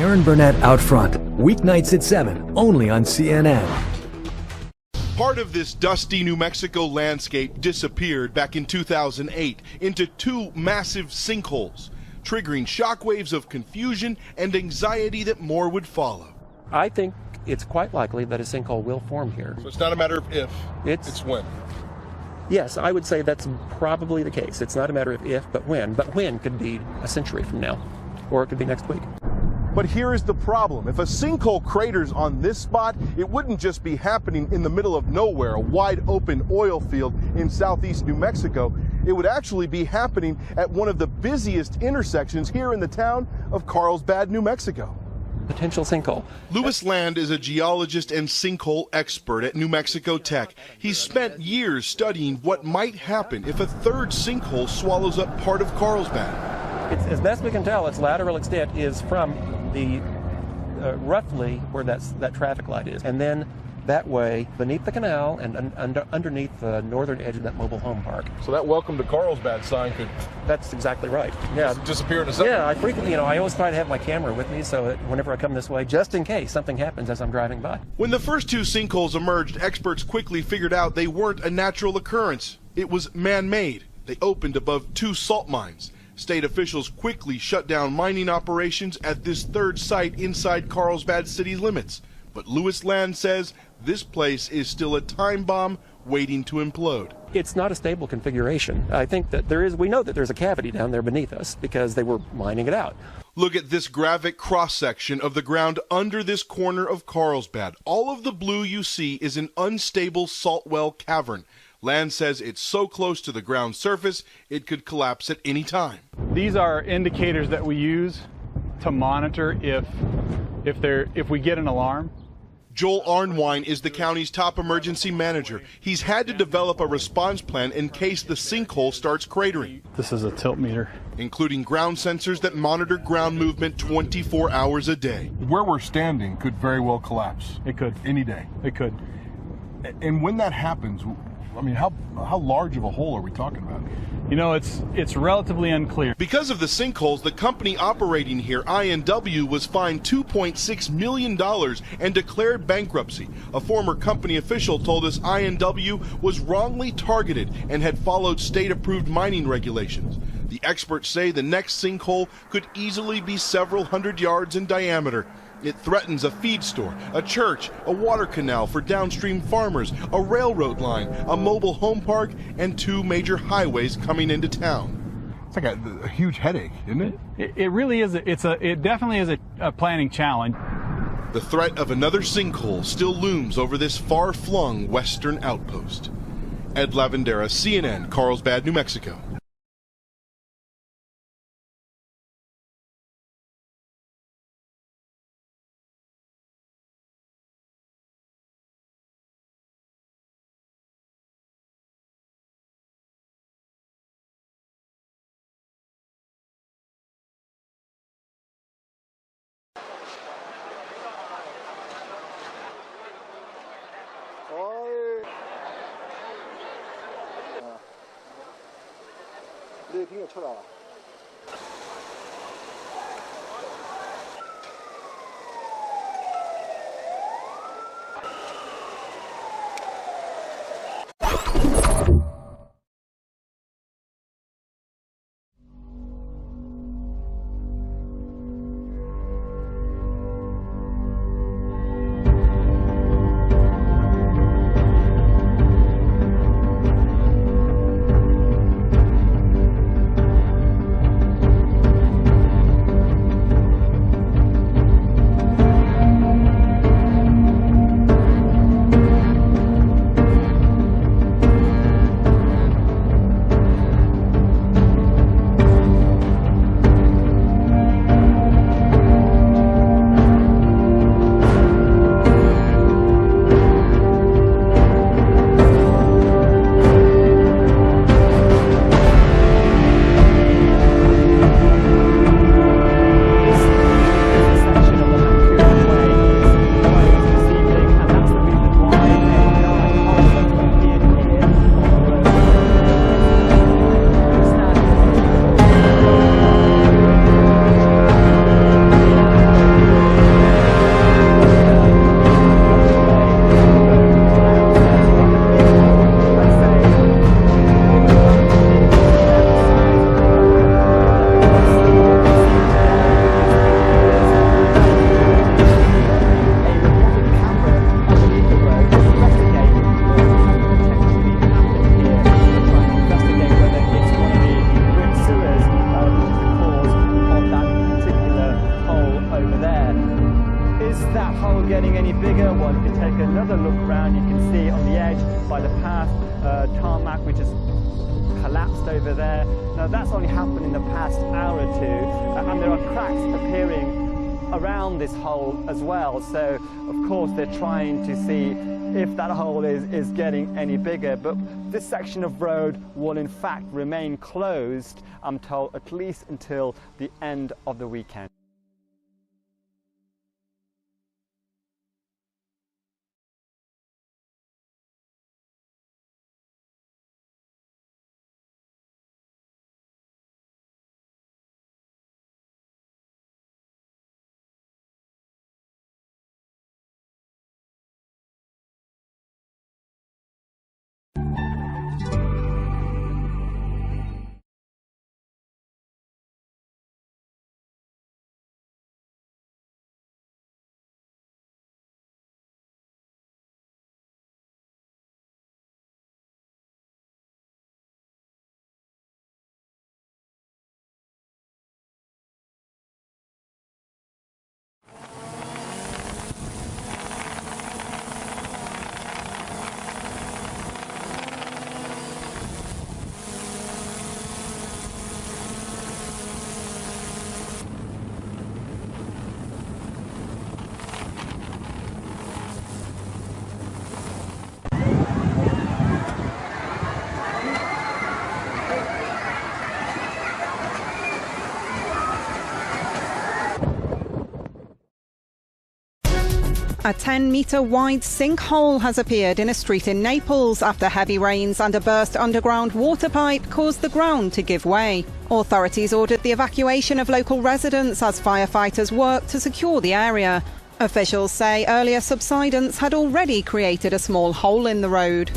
Erin Burnett Out Front, weeknights at 7, only on CNN. Part of this dusty New Mexico landscape disappeared back in 2008 into two massive sinkholes, triggering shockwaves of confusion and anxiety that more would follow. I think it's quite likely that a sinkhole will form here. So it's not a matter of if, it's when. Yes, I would say that's probably the case. It's not a matter of if, but when. But when could be a century from now, or it could be next week. But here is the problem. If a sinkhole craters on this spot, it wouldn't just be happening in the middle of nowhere, a wide open oil field in southeast New Mexico. It would actually be happening at one of the busiest intersections here in the town of Carlsbad, New Mexico. Potential sinkhole. Louis Land is a geologist and sinkhole expert at New Mexico Tech. He's spent years studying what might happen if a third sinkhole swallows up part of Carlsbad. As best we can tell, its lateral extent is from the roughly where that traffic light is, and then that way beneath the canal and underneath the northern edge of that mobile home park. So that welcome to Carlsbad sign could... That's exactly right. Yeah, disappear in a second. Yeah, I frequently, I always try to have my camera with me so that whenever I come this way, just in case something happens as I'm driving by. When the first two sinkholes emerged, experts quickly figured out they weren't a natural occurrence. It was man-made. They opened above two salt mines. State officials quickly shut down mining operations at this third site inside Carlsbad city limits. But Louis Land says this place is still a time bomb waiting to implode. It's not a stable configuration. I think that we know that there's a cavity down there beneath us because they were mining it out. Look at this graphic cross-section of the ground under this corner of Carlsbad. All of the blue you see is an unstable salt well cavern. Land says it's so close to the ground surface, it could collapse at any time. These are indicators that we use to monitor if we get an alarm. Joel Arnwine is the county's top emergency manager. He's had to develop a response plan in case the sinkhole starts cratering. This is a tilt meter. Including ground sensors that monitor ground movement 24 hours a day. Where we're standing could very well collapse. It could. Any day. It could. And when that happens, I mean, how large of a hole are we talking about? It's relatively unclear. Because of the sinkholes, the company operating here, I&W, was fined $2.6 million and declared bankruptcy. A former company official told us I&W was wrongly targeted and had followed state-approved mining regulations. The experts say the next sinkhole could easily be several hundred yards in diameter. It threatens a feed store, a church, a water canal for downstream farmers, a railroad line, a mobile home park, and two major highways coming into town. It's like a huge headache, isn't it? It really is. It definitely is a planning challenge. The threat of another sinkhole still looms over this far-flung western outpost. Ed Lavandera, CNN, Carlsbad, New Mexico. well. If you take another look around, you can see on the edge by the path, tarmac which has collapsed over there. Now that's only happened in the past hour or two, and there are cracks appearing around this hole as well. So of course they're trying to see if that hole is getting any bigger. But this section of road will in fact remain closed, I'm told, at least until the end of the weekend. A 10-metre wide sinkhole has appeared in a street in Naples after heavy rains and a burst underground water pipe caused the ground to give way. Authorities ordered the evacuation of local residents as firefighters worked to secure the area. Officials say earlier subsidence had already created a small hole in the road.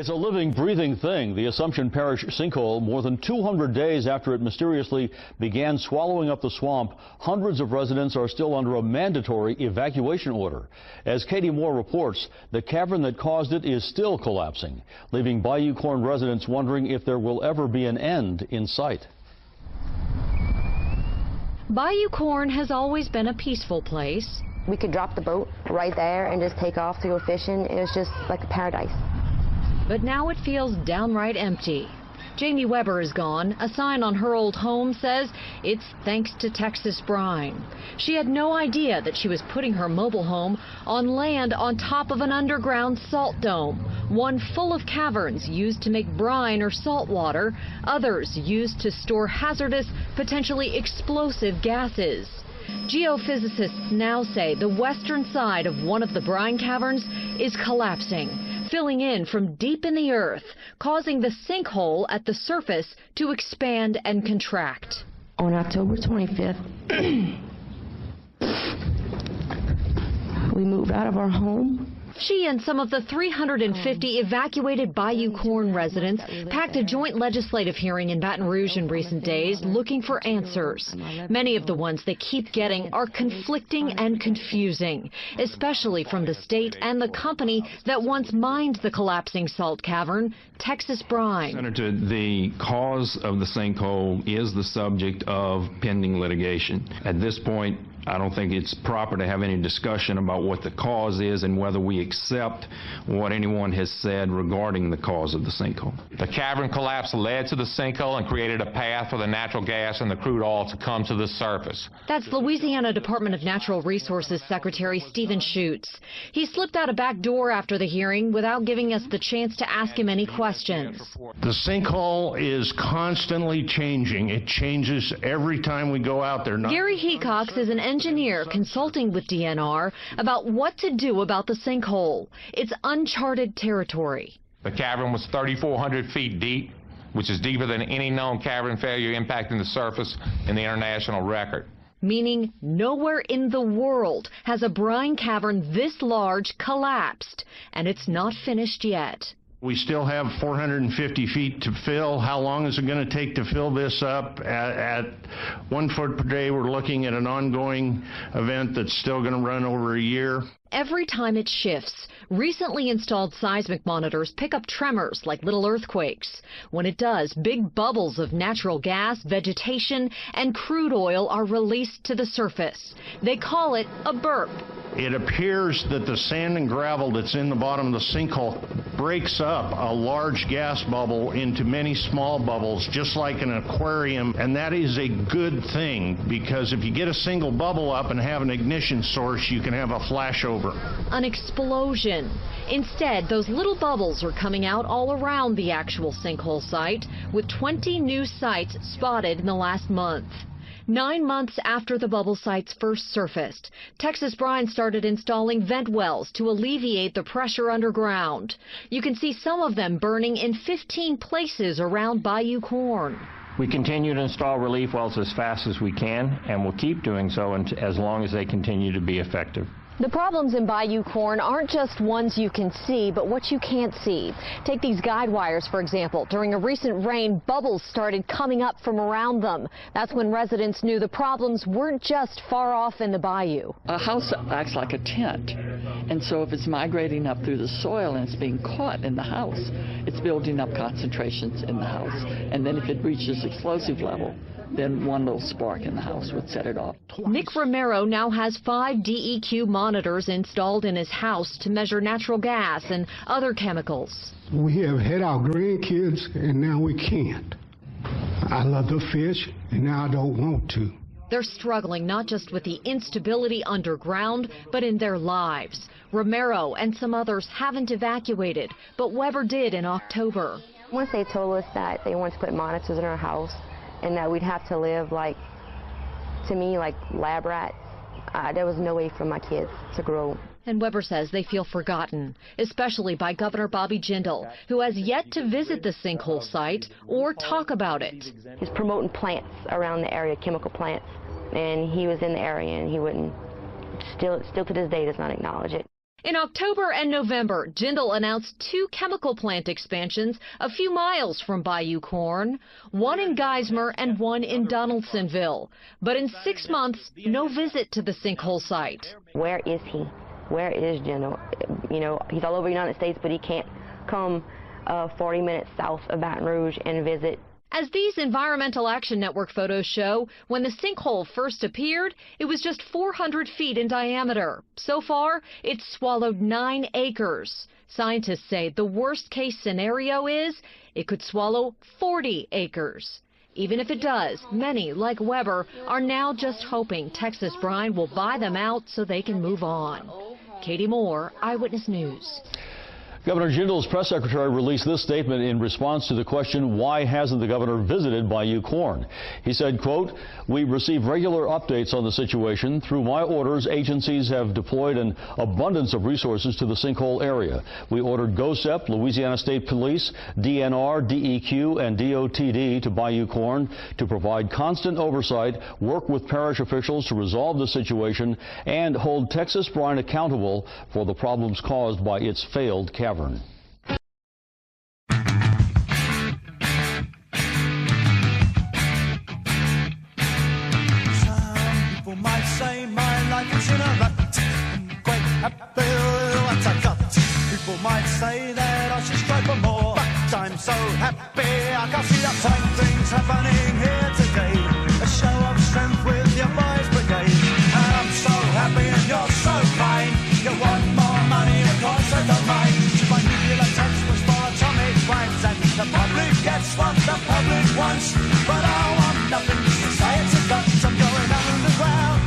It's a living, breathing thing, the Assumption Parish sinkhole. More than 200 days after it mysteriously began swallowing up the swamp, hundreds of residents are still under a mandatory evacuation order. As Katie Moore reports, the cavern that caused it is still collapsing, leaving Bayou Corn residents wondering if there will ever be an end in sight. Bayou Corn has always been a peaceful place. We could drop the boat right there and just take off to go fishing. It was just like a paradise. But now it feels downright empty. Jamie Weber is gone. A sign on her old home says it's thanks to Texas brine. She had no idea that she was putting her mobile home on land on top of an underground salt dome, one full of caverns used to make brine or salt water, others used to store hazardous, potentially explosive gases. Geophysicists now say the western side of one of the brine caverns is collapsing, filling in from deep in the earth, causing the sinkhole at the surface to expand and contract. On October 25th, we moved out of our home. She and some of the 350 evacuated Bayou Corn residents packed a joint legislative hearing in Baton Rouge in recent days looking for answers. Many of the ones they keep getting are conflicting and confusing, especially from the state and the company that once mined the collapsing salt cavern, Texas Brine. Senator, the cause of the sinkhole is the subject of pending litigation. At this point, I don't think it's proper to have any discussion about what the cause is and whether we accept what anyone has said regarding the cause of the sinkhole. The cavern collapse led to the sinkhole and created a path for the natural gas and the crude oil to come to the surface. That's Louisiana Department of Natural Resources Secretary Stephen Schutz. He slipped out a back door after the hearing without giving us the chance to ask him any questions. The sinkhole is constantly changing. It changes every time we go out there. Gary Hecox is an engineer consulting with DNR about what to do about the sinkhole. It's uncharted territory. The cavern was 3,400 feet deep, which is deeper than any known cavern failure impacting the surface in the international record. Meaning nowhere in the world has a brine cavern this large collapsed, and it's not finished yet. We still have 450 feet to fill. How long is it going to take to fill this up? At 1 foot per day, we're looking at an ongoing event that's still going to run over a year. Every time it shifts, recently installed seismic monitors pick up tremors like little earthquakes. When it does, big bubbles of natural gas, vegetation, and crude oil are released to the surface. They call it a burp. It appears that the sand and gravel that's in the bottom of the sinkhole breaks up a large gas bubble into many small bubbles, just like an aquarium, and that is a good thing, because if you get a single bubble up and have an ignition source, you can have a flashover. An explosion. Instead, those little bubbles are coming out all around the actual sinkhole site, with 20 new sites spotted in the last month. 9 months after the bubble sites first surfaced, Texas Brine started installing vent wells to alleviate the pressure underground. You can see some of them burning in 15 places around Bayou Corn. We continue to install relief wells as fast as we can, and we'll keep doing so as long as they continue to be effective. The problems in Bayou Corn aren't just ones you can see, but what you can't see. Take these guide wires, for example. During a recent rain, bubbles started coming up from around them. That's when residents knew the problems weren't just far off in the bayou. A house acts like a tent, and so if it's migrating up through the soil and it's being caught in the house, it's building up concentrations in the house. And then if it reaches explosive level, then one little spark in the house would set it off. Nick Romero now has 5 DEQ monitors installed in his house to measure natural gas and other chemicals. We have had our grandkids, and now we can't. I love to fish, and now I don't want to. They're struggling not just with the instability underground, but in their lives. Romero and some others haven't evacuated, but Weber did in October. Once they told us that they wanted to put monitors in our house, and that we'd have to live like lab rats, there was no way for my kids to grow. And Weber says they feel forgotten, especially by Governor Bobby Jindal, who has yet to visit the sinkhole site or talk about it. He's promoting plants around the area, chemical plants, and he was in the area and he wouldn't, still to this day does not acknowledge it. In October and November, Jindal announced 2 chemical plant expansions a few miles from Bayou Corn, one in Geismar and one in Donaldsonville. But in 6 months, no visit to the sinkhole site. Where is he? Where is Jindal? You know, he's all over the United States, but he can't come 40 minutes south of Baton Rouge and visit. As these Environmental Action Network photos show, when the sinkhole first appeared, it was just 400 feet in diameter. So far, it's swallowed 9 acres. Scientists say the worst-case scenario is it could swallow 40 acres. Even if it does, many, like Weber, are now just hoping Texas brine will buy them out so they can move on. Katie Moore, Eyewitness News. Governor Jindal's press secretary released this statement in response to the question, why hasn't the governor visited Bayou Corn? He said, quote, we receive regular updates on the situation. Through my orders, agencies have deployed an abundance of resources to the sinkhole area. We ordered GOSEP, Louisiana State Police, DNR, DEQ, and DOTD to Bayou Corn to provide constant oversight, work with parish officials to resolve the situation, and hold Texas Brine accountable for the problems caused by its failed cavern. Some people might say my life is in a rut. I'm quite happy with what I got. People might say that I should strive for more, but I'm so happy I can see the same things happening here today. A show of strength with your boys' brigade. And I'm so happy and you're so kind. You want more money, of course I don't mind. The public gets what the public wants, but I want nothing to say it's a got. I'm going underground,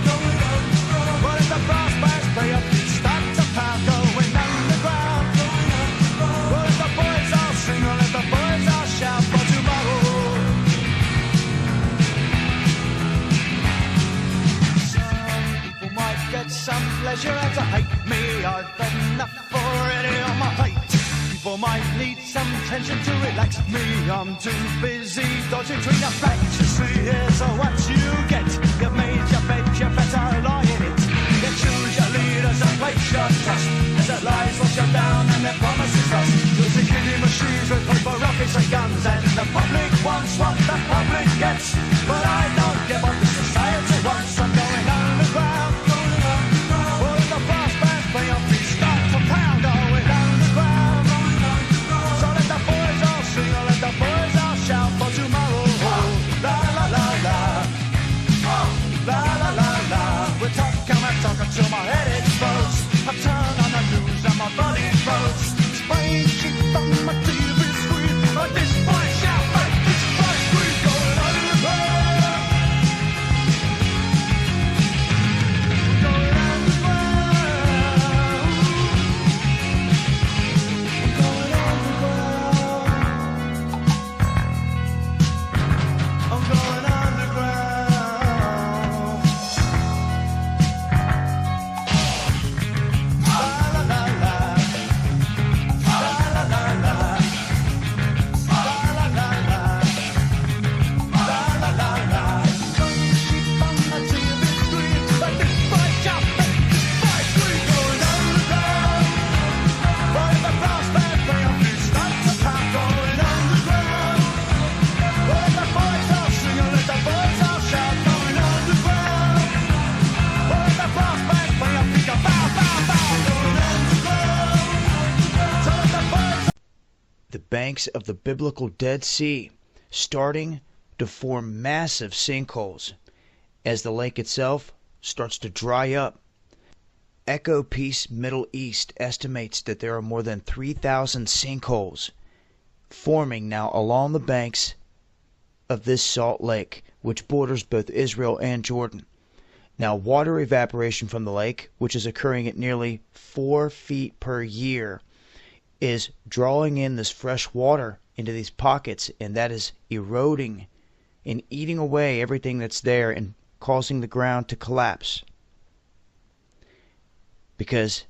What if the brass bands play up each start to pound? Going underground, What if the boys all sing or let the boys all shout for tomorrow? Some people might get some pleasure out of hate me. I've had enough already on my plate. People might need some tension to relax me. I'm too busy dodging between the facts. You see, here's what you get. You've made your bed, you better lie in it. You choose your leaders and place your trust. As their lies wash them down and their promises lost. Using killing machines with paper, rockets and guns. And the public wants what the public gets. But I don't give what the society wants. I'm going underground. All of the brass bands play on me, start to pound. Going underground. Let the boys all shout for tomorrow. La la la la. La la la la. We're talking till my head explodes. I turn on the news and my body explodes. Spraying shit on my TV screen. But this boy shout like this boy scream. Going underground. Going underground. Going underground. I'm going underground. La la la la. La la la la. La la la la. La la la la. Sheep on the TV screen, but this boy shout, this boy scream. Going underground. While the brass band play on me, start to pound. Going underground. While the boys all sing and let the boys all shout. Going underground. While the brass band play on me, go bow, bow, bow. Going underground. So let the boys. The banks of the biblical Dead Sea starting to form massive sinkholes as the lake itself starts to dry up. Echo Peace Middle East estimates that there are more than 3,000 sinkholes forming now along the banks of this salt lake, which borders both Israel and Jordan. Now, water evaporation from the lake, which is occurring at nearly 4 feet per year, is drawing in this fresh water into these pockets, and that is eroding and eating away everything that's there and causing the ground to collapse. Because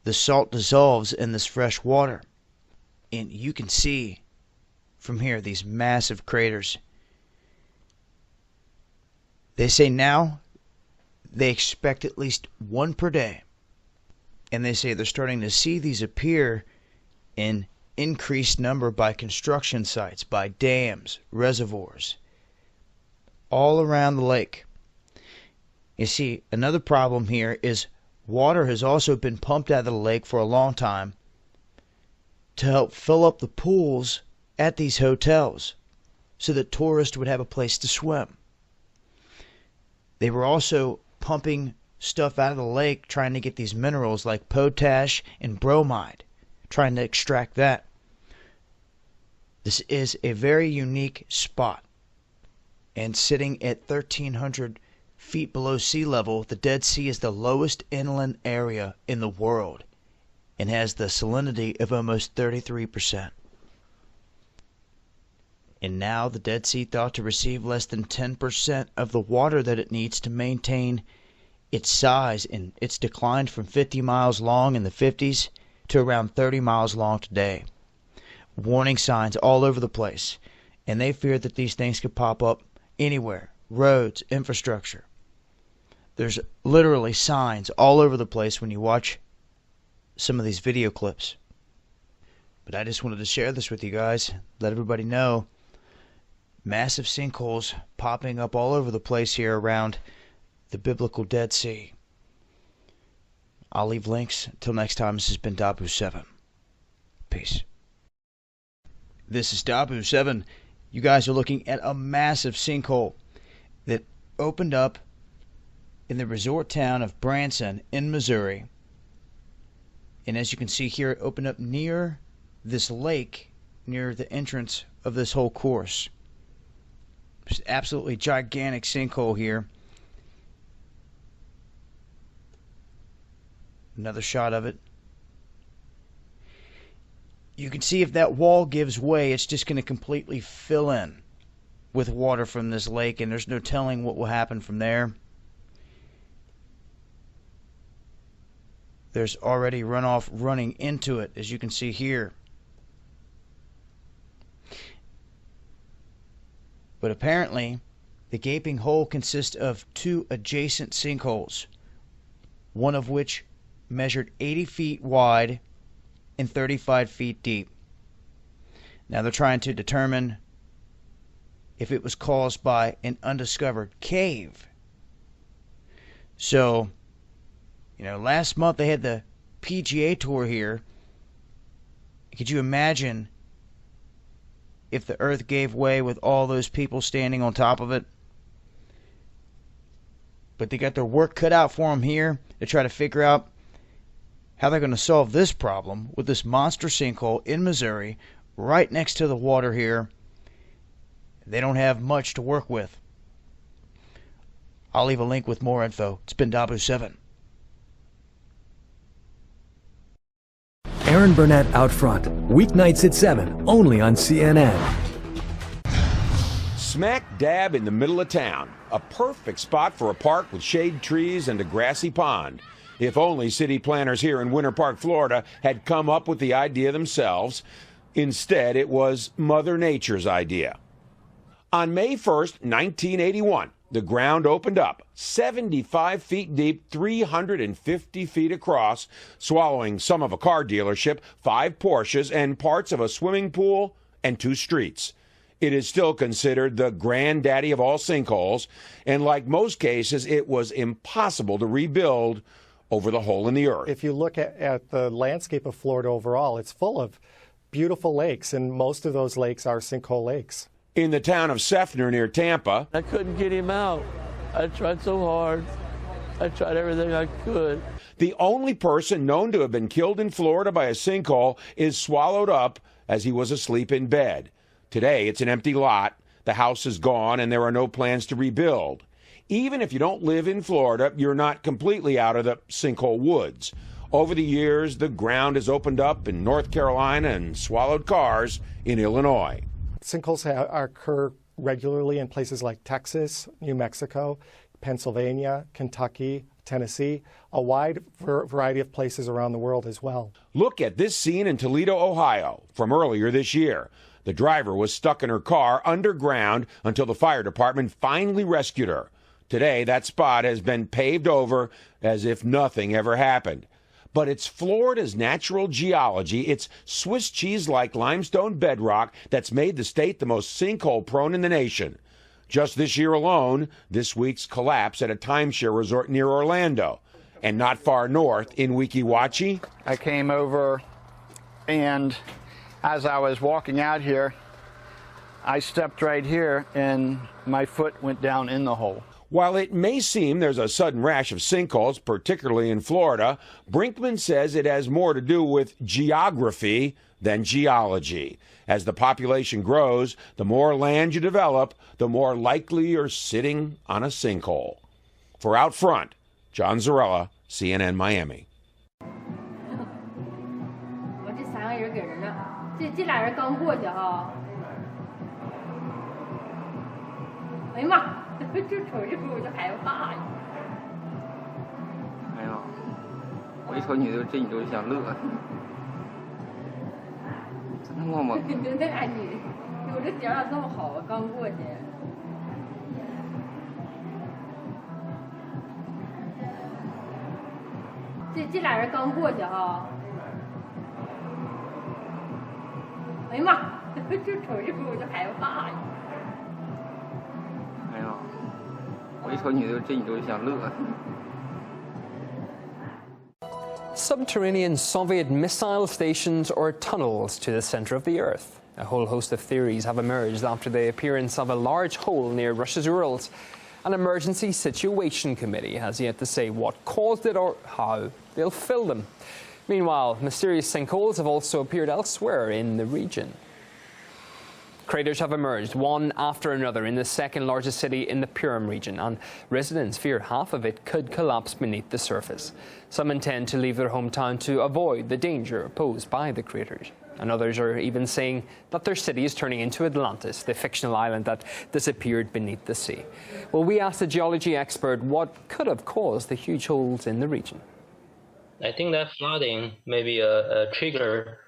the salt dissolves in this fresh water. And you can see from here these massive craters. They say now they expect at least one per day. And they say they're starting to see these appear in increased number by construction sites, by dams, reservoirs, all around the lake. You see, another problem here is water has also been pumped out of the lake for a long time to help fill up the pools at these hotels so that tourists would have a place to swim. They were also pumping stuff out of the lake trying to get these minerals like potash and bromide, trying to extract that. This is a very unique spot. And sitting at 1,300 feet below sea level, the Dead Sea is the lowest inland area in the world and has the salinity of almost 33%. And now the Dead Sea thought to receive less than 10% of the water that it needs to maintain its size, and it's declined from 50 miles long in the 50s to around 30 miles long today. Warning signs all over the place, and they fear that these things could pop up anywhere. Roads, infrastructure. There's literally signs all over the place when you watch some of these video clips. But I just wanted to share this with you guys, let everybody know. Massive sinkholes popping up all over the place here around the biblical Dead Sea. I'll leave links. Until next time, this has been Dabu7. Peace. This is Dabu7. You guys are looking at a massive sinkhole that opened up in the resort town of Branson in Missouri. And as you can see here, it opened up near this lake, near the entrance of this whole course. It's absolutely gigantic sinkhole here. Another shot of it. You can see if that wall gives way, it's just going to completely fill in with water from this lake, and there's no telling what will happen from there. There's already runoff running into it, as you can see here. But apparently, the gaping hole consists of two adjacent sinkholes, one of which measured 80 feet wide and 35 feet deep. Now they're trying to determine if it was caused by an undiscovered cave. So, last month they had the PGA Tour here. Could you imagine if the earth gave way with all those people standing on top of it? But they got their work cut out for them here to try to figure out how they're going to solve this problem with this monster sinkhole in Missouri, right next to the water here. They don't have much to work with. I'll leave a link with more info. It's been Dabu7. Aaron Burnett out front, weeknights at 7, only on CNN. Smack dab in the middle of town, a perfect spot for a park with shade trees and a grassy pond. If only city planners here in Winter Park, Florida, had come up with the idea themselves. Instead, it was Mother Nature's idea. On May 1st, 1981, the ground opened up, 75 feet deep, 350 feet across, swallowing some of a car dealership, 5 Porsches, and parts of a swimming pool and 2 streets. It is still considered the granddaddy of all sinkholes, and like most cases, it was impossible to rebuild over the hole in the earth. If you look at the landscape of Florida overall, it's full of beautiful lakes, and most of those lakes are sinkhole lakes. In the town of Seffner near Tampa, I couldn't get him out. I tried so hard. I tried everything I could. The only person known to have been killed in Florida by a sinkhole is swallowed up as he was asleep in bed. Today, it's an empty lot. The house is gone, and there are no plans to rebuild. Even if you don't live in Florida, you're not completely out of the sinkhole woods. Over the years, the ground has opened up in North Carolina and swallowed cars in Illinois. Sinkholes occur regularly in places like Texas, New Mexico, Pennsylvania, Kentucky, Tennessee, a wide variety of places around the world as well. Look at this scene in Toledo, Ohio, from earlier this year. The driver was stuck in her car underground until the fire department finally rescued her. Today, that spot has been paved over as if nothing ever happened. But it's Florida's natural geology, its Swiss cheese-like limestone bedrock that's made the state the most sinkhole-prone in the nation. Just this year alone, this week's collapse at a timeshare resort near Orlando. And not far north in Weeki Wachee. I came over, and as I was walking out here, I stepped right here, and my foot went down in the hole. While it may seem there's a sudden rash of sinkholes, particularly in Florida, Brinkman says it has more to do with geography than geology. As the population grows, the more land you develop, the more likely you're sitting on a sinkhole. For Out Front, John Zarella, CNN Miami. 我这3个人给人呢，这俩人刚过去哈。哎呀妈，这瞅这会我就害怕呀。哎呀，我一瞅你就想乐。真的我吗？真的啊你，我这点咋这么好啊？刚过去。 这俩人刚过去哈，哎呀妈，这瞅这会我就害怕呀。哎呀，我一瞅你就想乐。 Subterranean Soviet missile stations or tunnels to the center of the Earth. A whole host of theories have emerged after the appearance of a large hole near Russia's Urals. An emergency situation committee has yet to say what caused it or how they'll fill them. Meanwhile, mysterious sinkholes have also appeared elsewhere in the region. Craters have emerged one after another in the second largest city in the Pyram region, and residents fear half of it could collapse beneath the surface. Some intend to leave their hometown to avoid the danger posed by the craters. And others are even saying that their city is turning into Atlantis, the fictional island that disappeared beneath the sea. Well, we asked a geology expert what could have caused the huge holes in the region. I think that flooding may be a trigger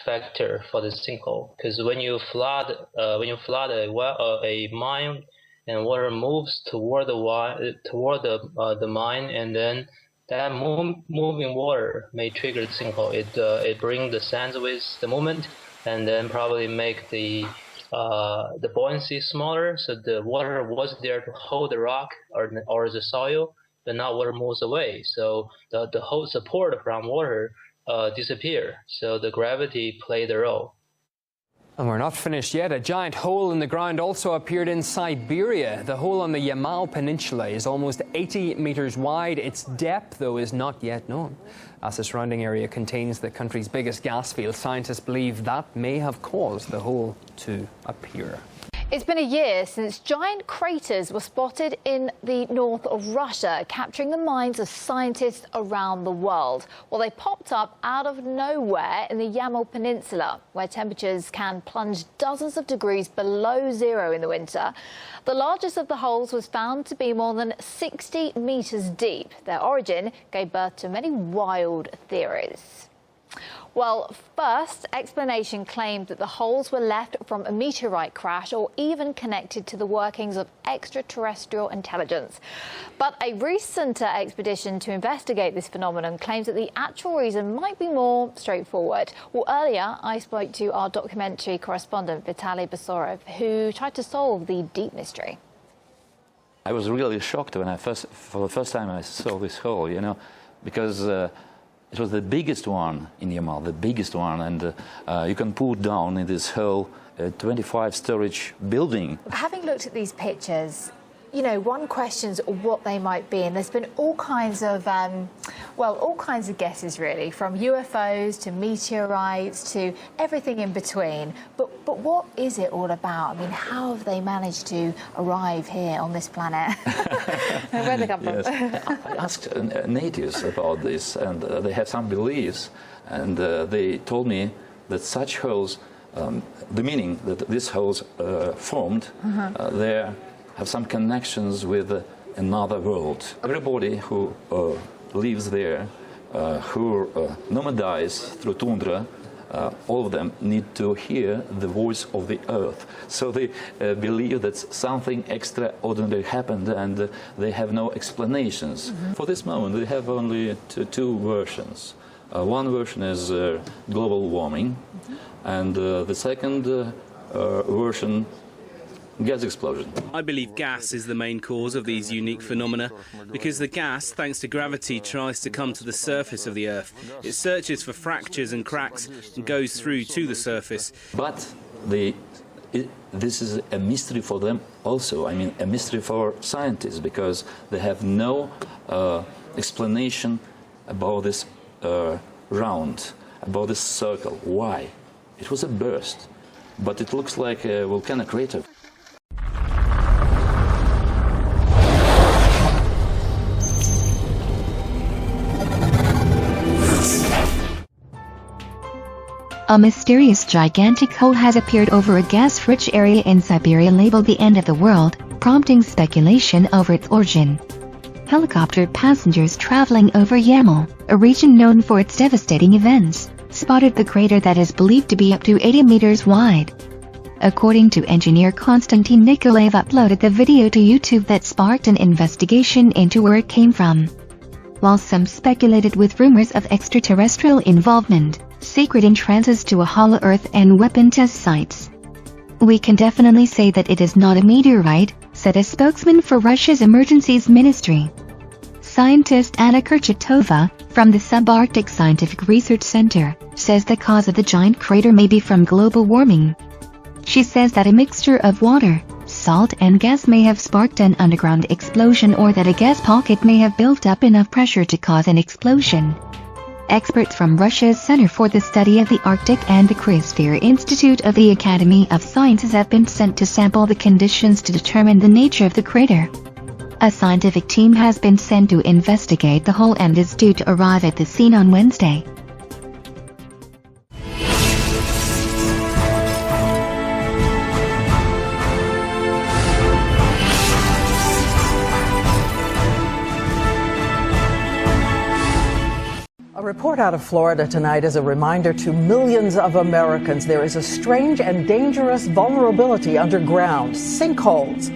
factor for the sinkhole, because when you flood a mine and water moves toward the mine, and then that moving water may trigger the sinkhole. It brings the sands with the movement, and then probably make the buoyancy smaller, so the water was there to hold the rock or the soil, but now water moves away. So the whole support from water disappear. So the gravity played the role. And we're not finished yet. A giant hole in the ground also appeared in Siberia. The hole on the Yamal Peninsula is almost 80 meters wide. Its depth, though, is not yet known. As the surrounding area contains the country's biggest gas field, scientists believe that may have caused the hole to appear. It's been a year since giant craters were spotted in the north of Russia, capturing the minds of scientists around the world. Well, they popped up out of nowhere in the Yamal Peninsula, where temperatures can plunge dozens of degrees below zero in the winter. The largest of the holes was found to be more than 60 meters deep. Their origin gave birth to many wild theories. Well, first explanation claimed that the holes were left from a meteorite crash or even connected to the workings of extraterrestrial intelligence. But a recent expedition to investigate this phenomenon claims that the actual reason might be more straightforward. Well, earlier I spoke to our documentary correspondent Vitaly Basorov, who tried to solve the deep mystery. I was really shocked when for the first time I saw this hole, because it was the biggest one in Yamal, the biggest one, and you can put down in this hole a 25-storage building. Having looked at these pictures, one questions what they might be, and there's been all kinds of, all kinds of guesses really, from UFOs to meteorites to everything in between. But what is it all about? I mean, how have they managed to arrive here on this planet? Where they come from? I asked natives about this, and they have some beliefs, and they told me that such holes, the meaning that these holes formed, they have some connections with another world. Everybody who lives there, who nomadize through tundra, all of them need to hear the voice of the earth. So they believe that something extraordinary happened, and they have no explanations. For this moment, they have only two versions. One version is global warming, and the second version, gas explosion. I believe gas is the main cause of these unique phenomena because the gas, thanks to gravity, tries to come to the surface of the Earth. It searches for fractures and cracks and goes through to the surface. But this is a mystery for them also. I mean, a mystery for scientists because they have no explanation about this round, about this circle. Why? It was a burst, but it looks like a volcanic crater. A mysterious gigantic hole has appeared over a gas-rich area in Siberia labeled the end of the world, prompting speculation over its origin. Helicopter passengers traveling over Yamal, a region known for its devastating events, spotted the crater that is believed to be up to 80 meters wide. According to engineer Konstantin Nikolaev uploaded the video to YouTube that sparked an investigation into where it came from. While some speculated with rumors of extraterrestrial involvement, secret entrances to a hollow Earth and weapon test sites. We can definitely say that it is not a meteorite, said a spokesman for Russia's Emergencies Ministry. Scientist Anna Kurchatova, from the Subarctic Scientific Research Center, says the cause of the giant crater may be from global warming. She says that a mixture of water, salt and gas may have sparked an underground explosion or that a gas pocket may have built up enough pressure to cause an explosion. Experts from Russia's Center for the Study of the Arctic and the Cryosphere Institute of the Academy of Sciences have been sent to sample the conditions to determine the nature of the crater. A scientific team has been sent to investigate the hole and is due to arrive at the scene on Wednesday. A report out of Florida tonight is a reminder to millions of Americans there is a strange and dangerous vulnerability underground, sinkholes.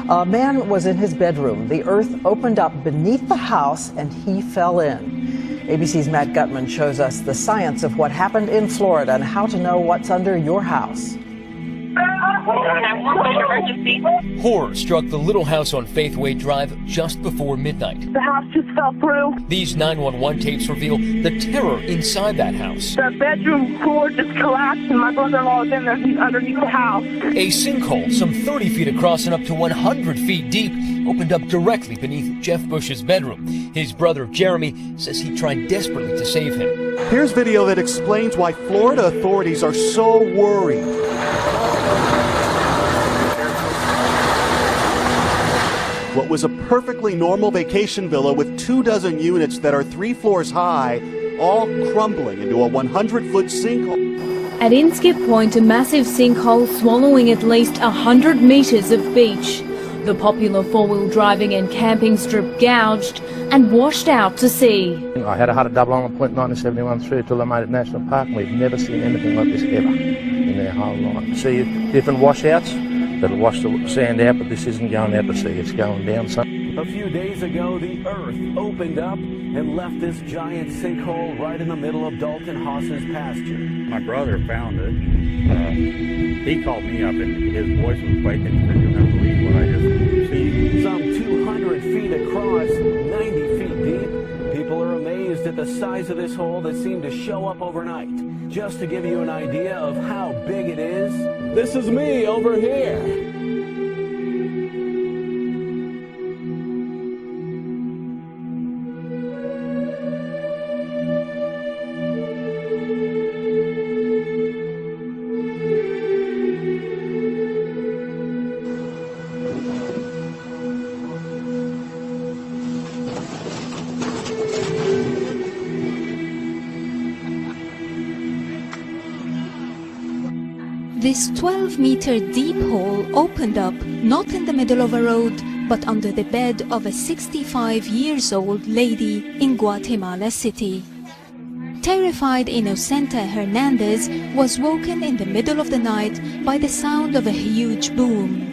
A man was in his bedroom. The earth opened up beneath the house and he fell in. ABC's Matt Gutman shows us the science of what happened in Florida and how to know what's under your house. Horror struck the little house on Faithway Drive just before midnight. The house just fell through. These 911 tapes reveal the terror inside that house. The bedroom floor just collapsed and my brother-in-law is in there. He's underneath the house. A sinkhole some 30 feet across and up to 100 feet deep opened up directly beneath Jeff Bush's bedroom. His brother, Jeremy, says he tried desperately to save him. Here's video that explains why Florida authorities are so worried. What was a perfectly normal vacation villa with 24 units that are 3 floors high, all crumbling into a 100-foot sinkhole. At Inskip Point, a massive sinkhole swallowing at least 100 meters of beach. The popular four-wheel driving and camping strip gouged and washed out to sea. I had a double on point 1971 through till I made it National Park, and we've never seen anything like this ever in our whole life. See different washouts that'll wash the sand out, but this isn't going out to sea, it's going down some. A few days ago, the earth opened up and left this giant sinkhole right in the middle of Dalton Haas's pasture. My brother found it. He called me up and his voice was quaking. He said, "You'll never believe what I just received." Some 200 feet across, 90 feet deep. People are amazed at the size of this hole that seemed to show up overnight. Just to give you an idea of how big it is, this is me over here. This 12-meter deep hole opened up not in the middle of a road, but under the bed of a 65-year-old lady in Guatemala City. Terrified Inocenta Hernandez was woken in the middle of the night by the sound of a huge boom.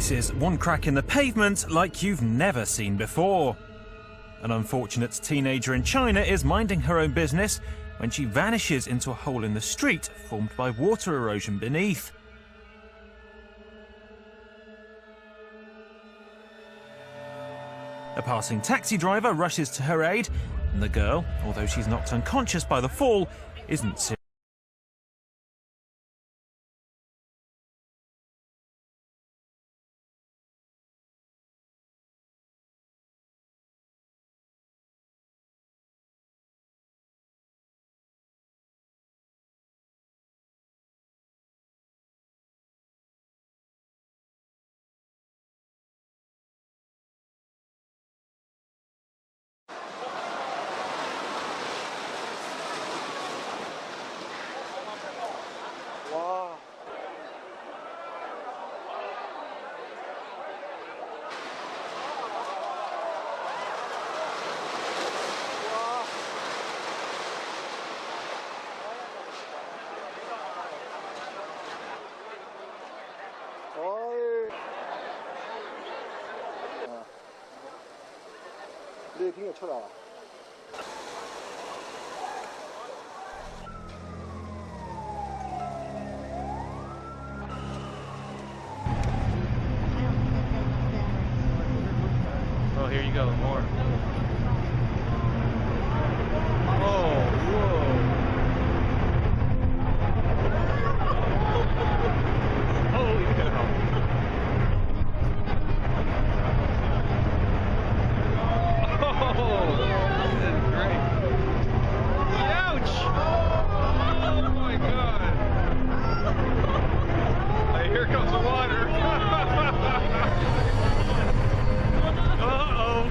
This is one crack in the pavement like you've never seen before. An unfortunate teenager in China is minding her own business when she vanishes into a hole in the street formed by water erosion beneath. A passing taxi driver rushes to her aid, and the girl, although she's knocked unconscious by the fall, isn't serious. Oh, here you go, more. Oh, whoa. Holy cow. Oh, this is great. Ouch! Oh my god. Hey, here comes the water. Uh-oh.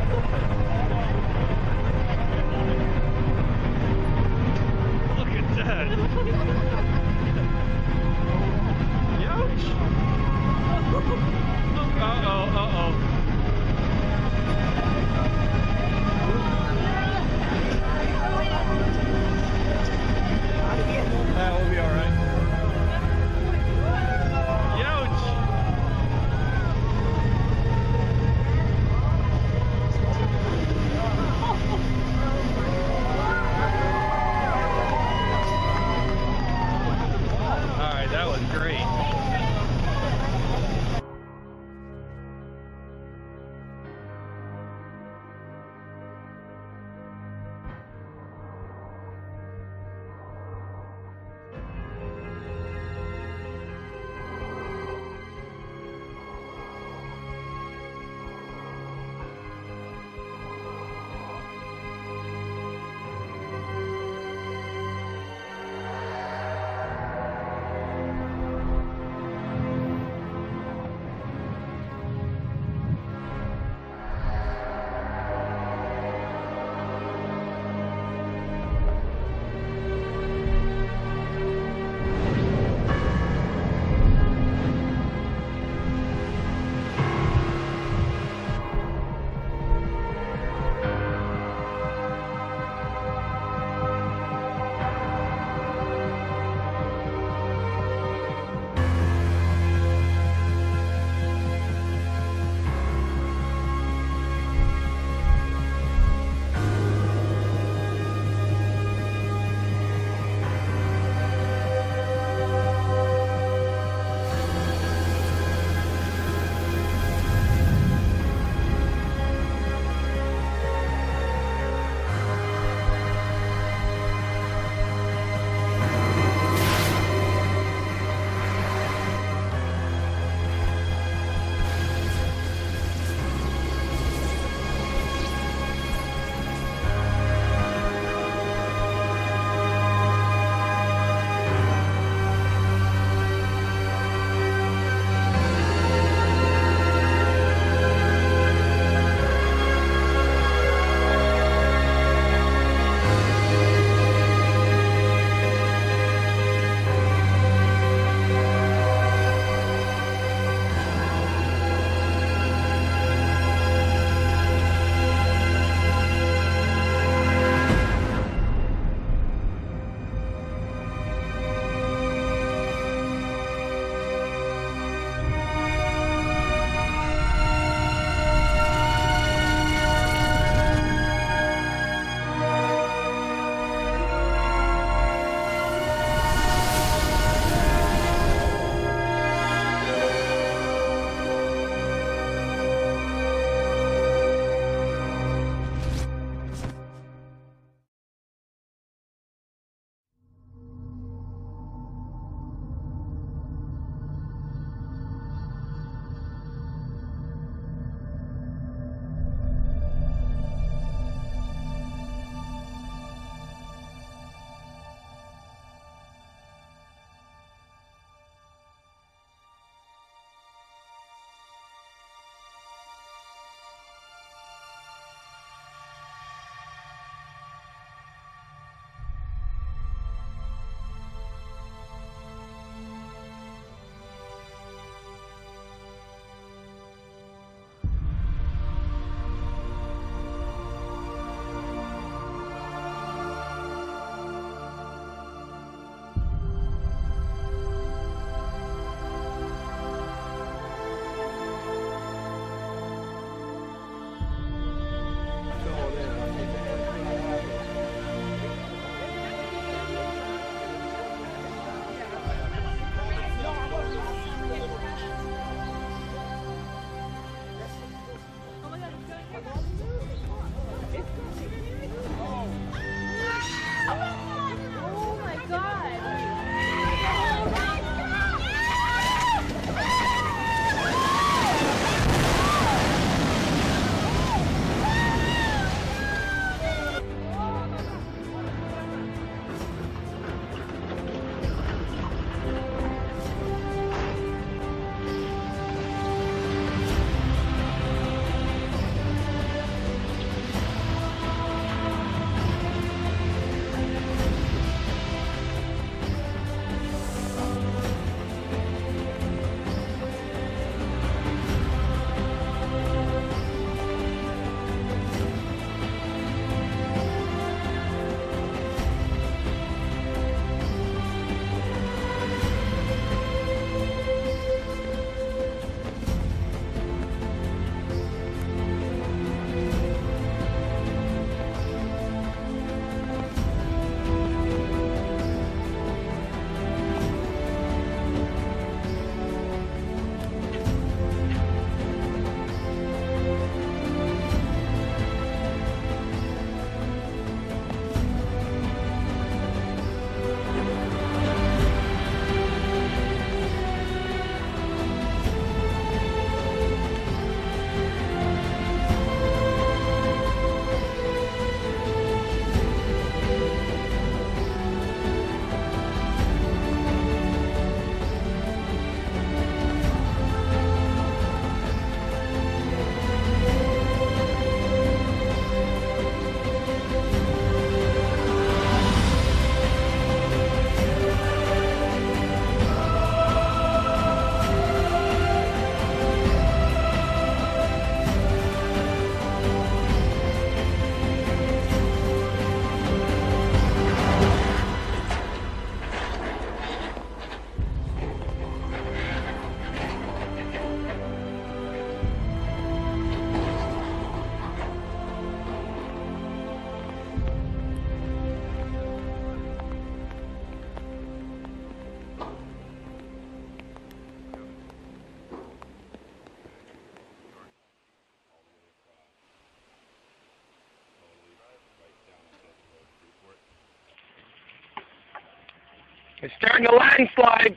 It's starting to landslide.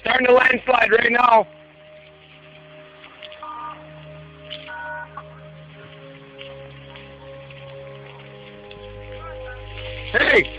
Starting to landslide right now. Hey!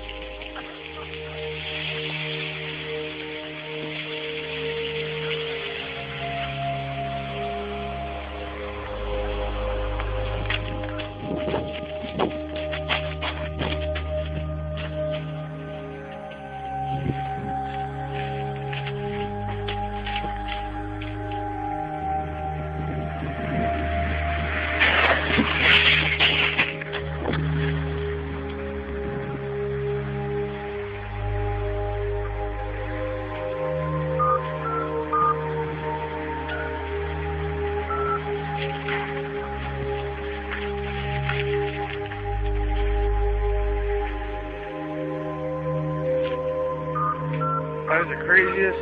That is the craziest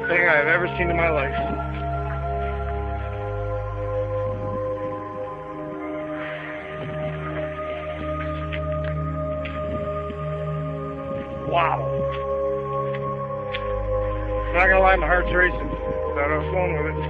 thing I've ever seen in my life. Wow. I'm not gonna lie, my heart's racing. But I was going with it.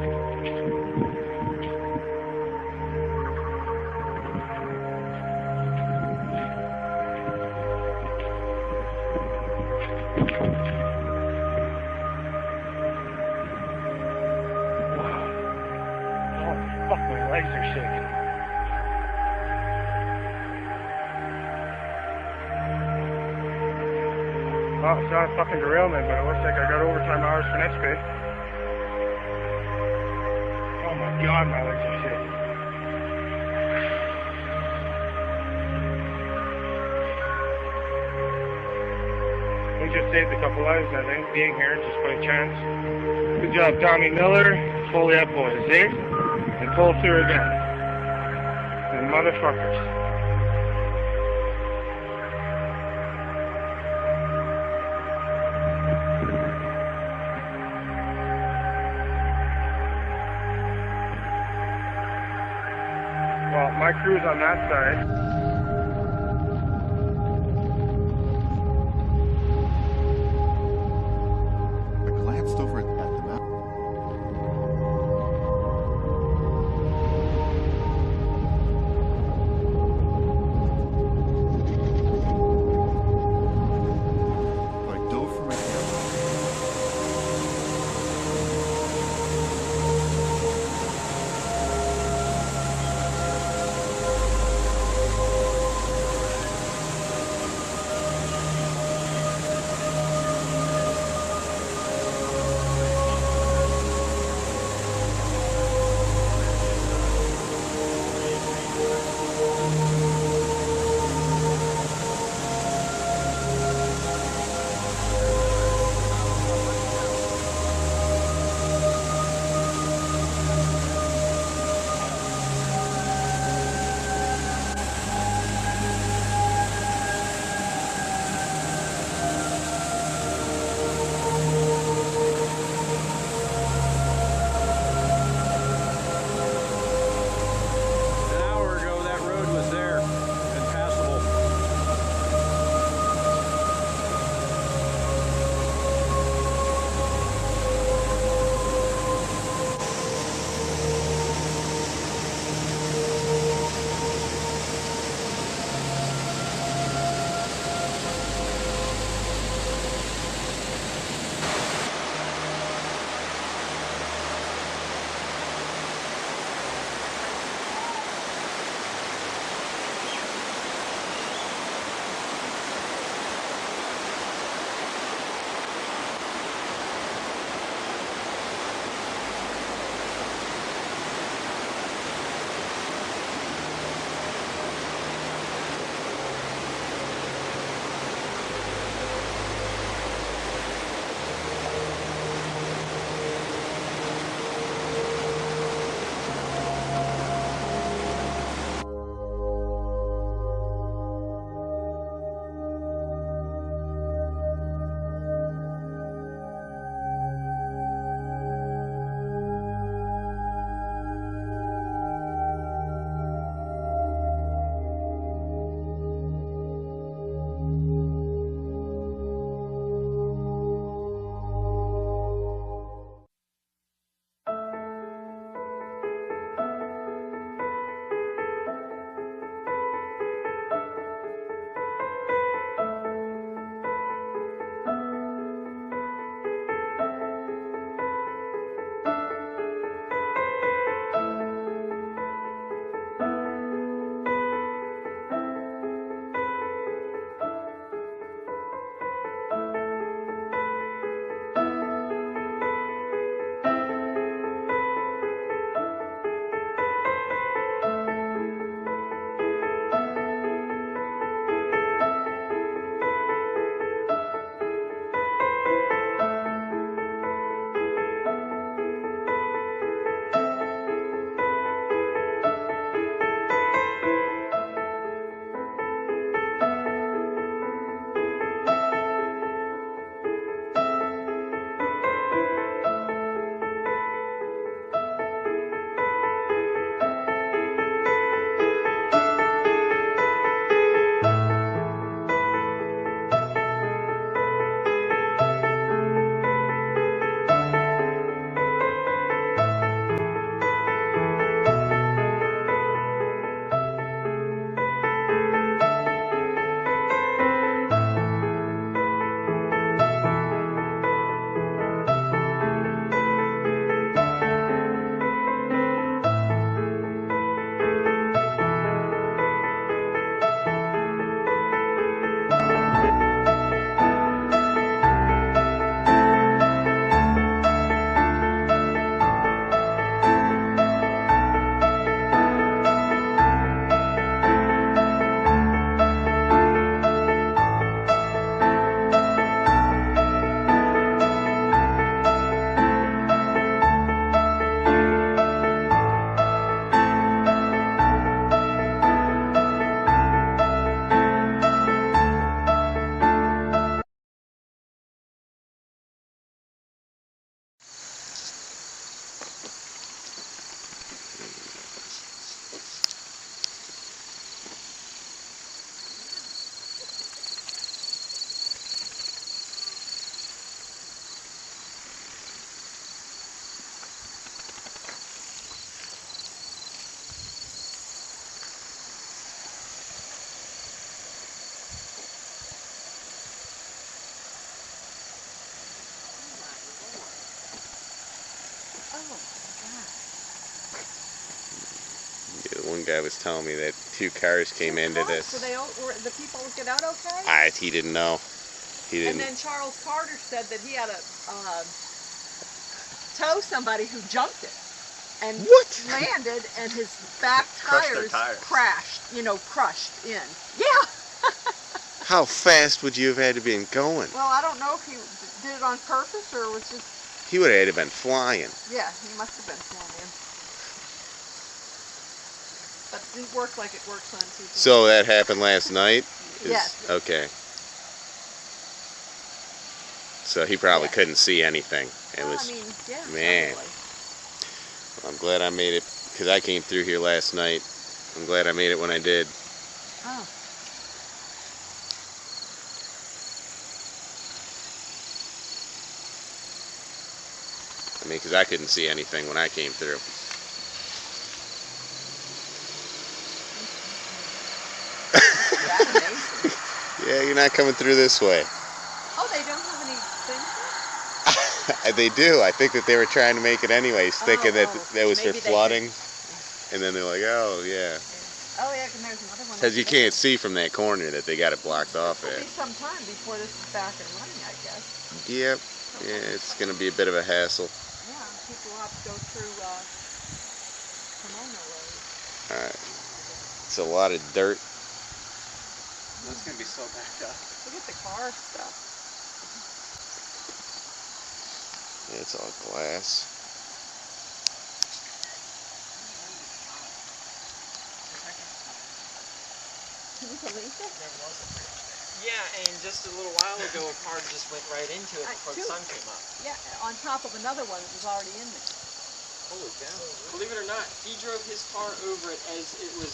Fuck, my legs are shaking. Oh, it's not a fucking derailment, but it looks like I got overtime hours for next pay. Oh my god, my legs are shaking. We just saved a couple lives, I think, being here just by chance. Good job, Tommy Miller. Fully up, boys, eh? And pull through again. The motherfuckers. Well, my crew's on that side. Over at the map. I dove for my camera. one guy was telling me that 2 cars came into this. So were the people get out okay? He didn't know. He didn't. And then Charles Carter said that he had to tow somebody who jumped it and landed, and his back tires crashed, crushed in. Yeah. How fast would you have had to been going? Well, I don't know if he did it on purpose or was just... He would have had to been flying. Yeah, he must have been flying. But it didn't work like it works on TV. So that happened last night? Yes. Okay. So he probably couldn't see anything. It was, man. Well, I'm glad I made it, because I came through here last night. I'm glad I made it when I did. Oh. I mean, because I couldn't see anything when I came through. Yeah, you're not coming through this way. Oh, they don't have any things? They do. I think that they were trying to make it anyways, thinking that was for flooding. And then they're like, oh, yeah. Oh, yeah, and there's another one. Because you can't see from that corner that they got it blocked off It'll at. be some time before this is back and running, I guess. Yep. Yeah, it's going to be a bit of a hassle. Yeah, people will have to go through Pomona Road. Alright. It's a lot of dirt. That's going to be so backed up. Look at the car stuff. Yeah, it's all glass. Can you believe it? Yeah, and just a little while ago, a car just went right into it before the sun came up. Yeah, on top of another one that was already in there. Holy cow. Believe it or not, he drove his car over it as it was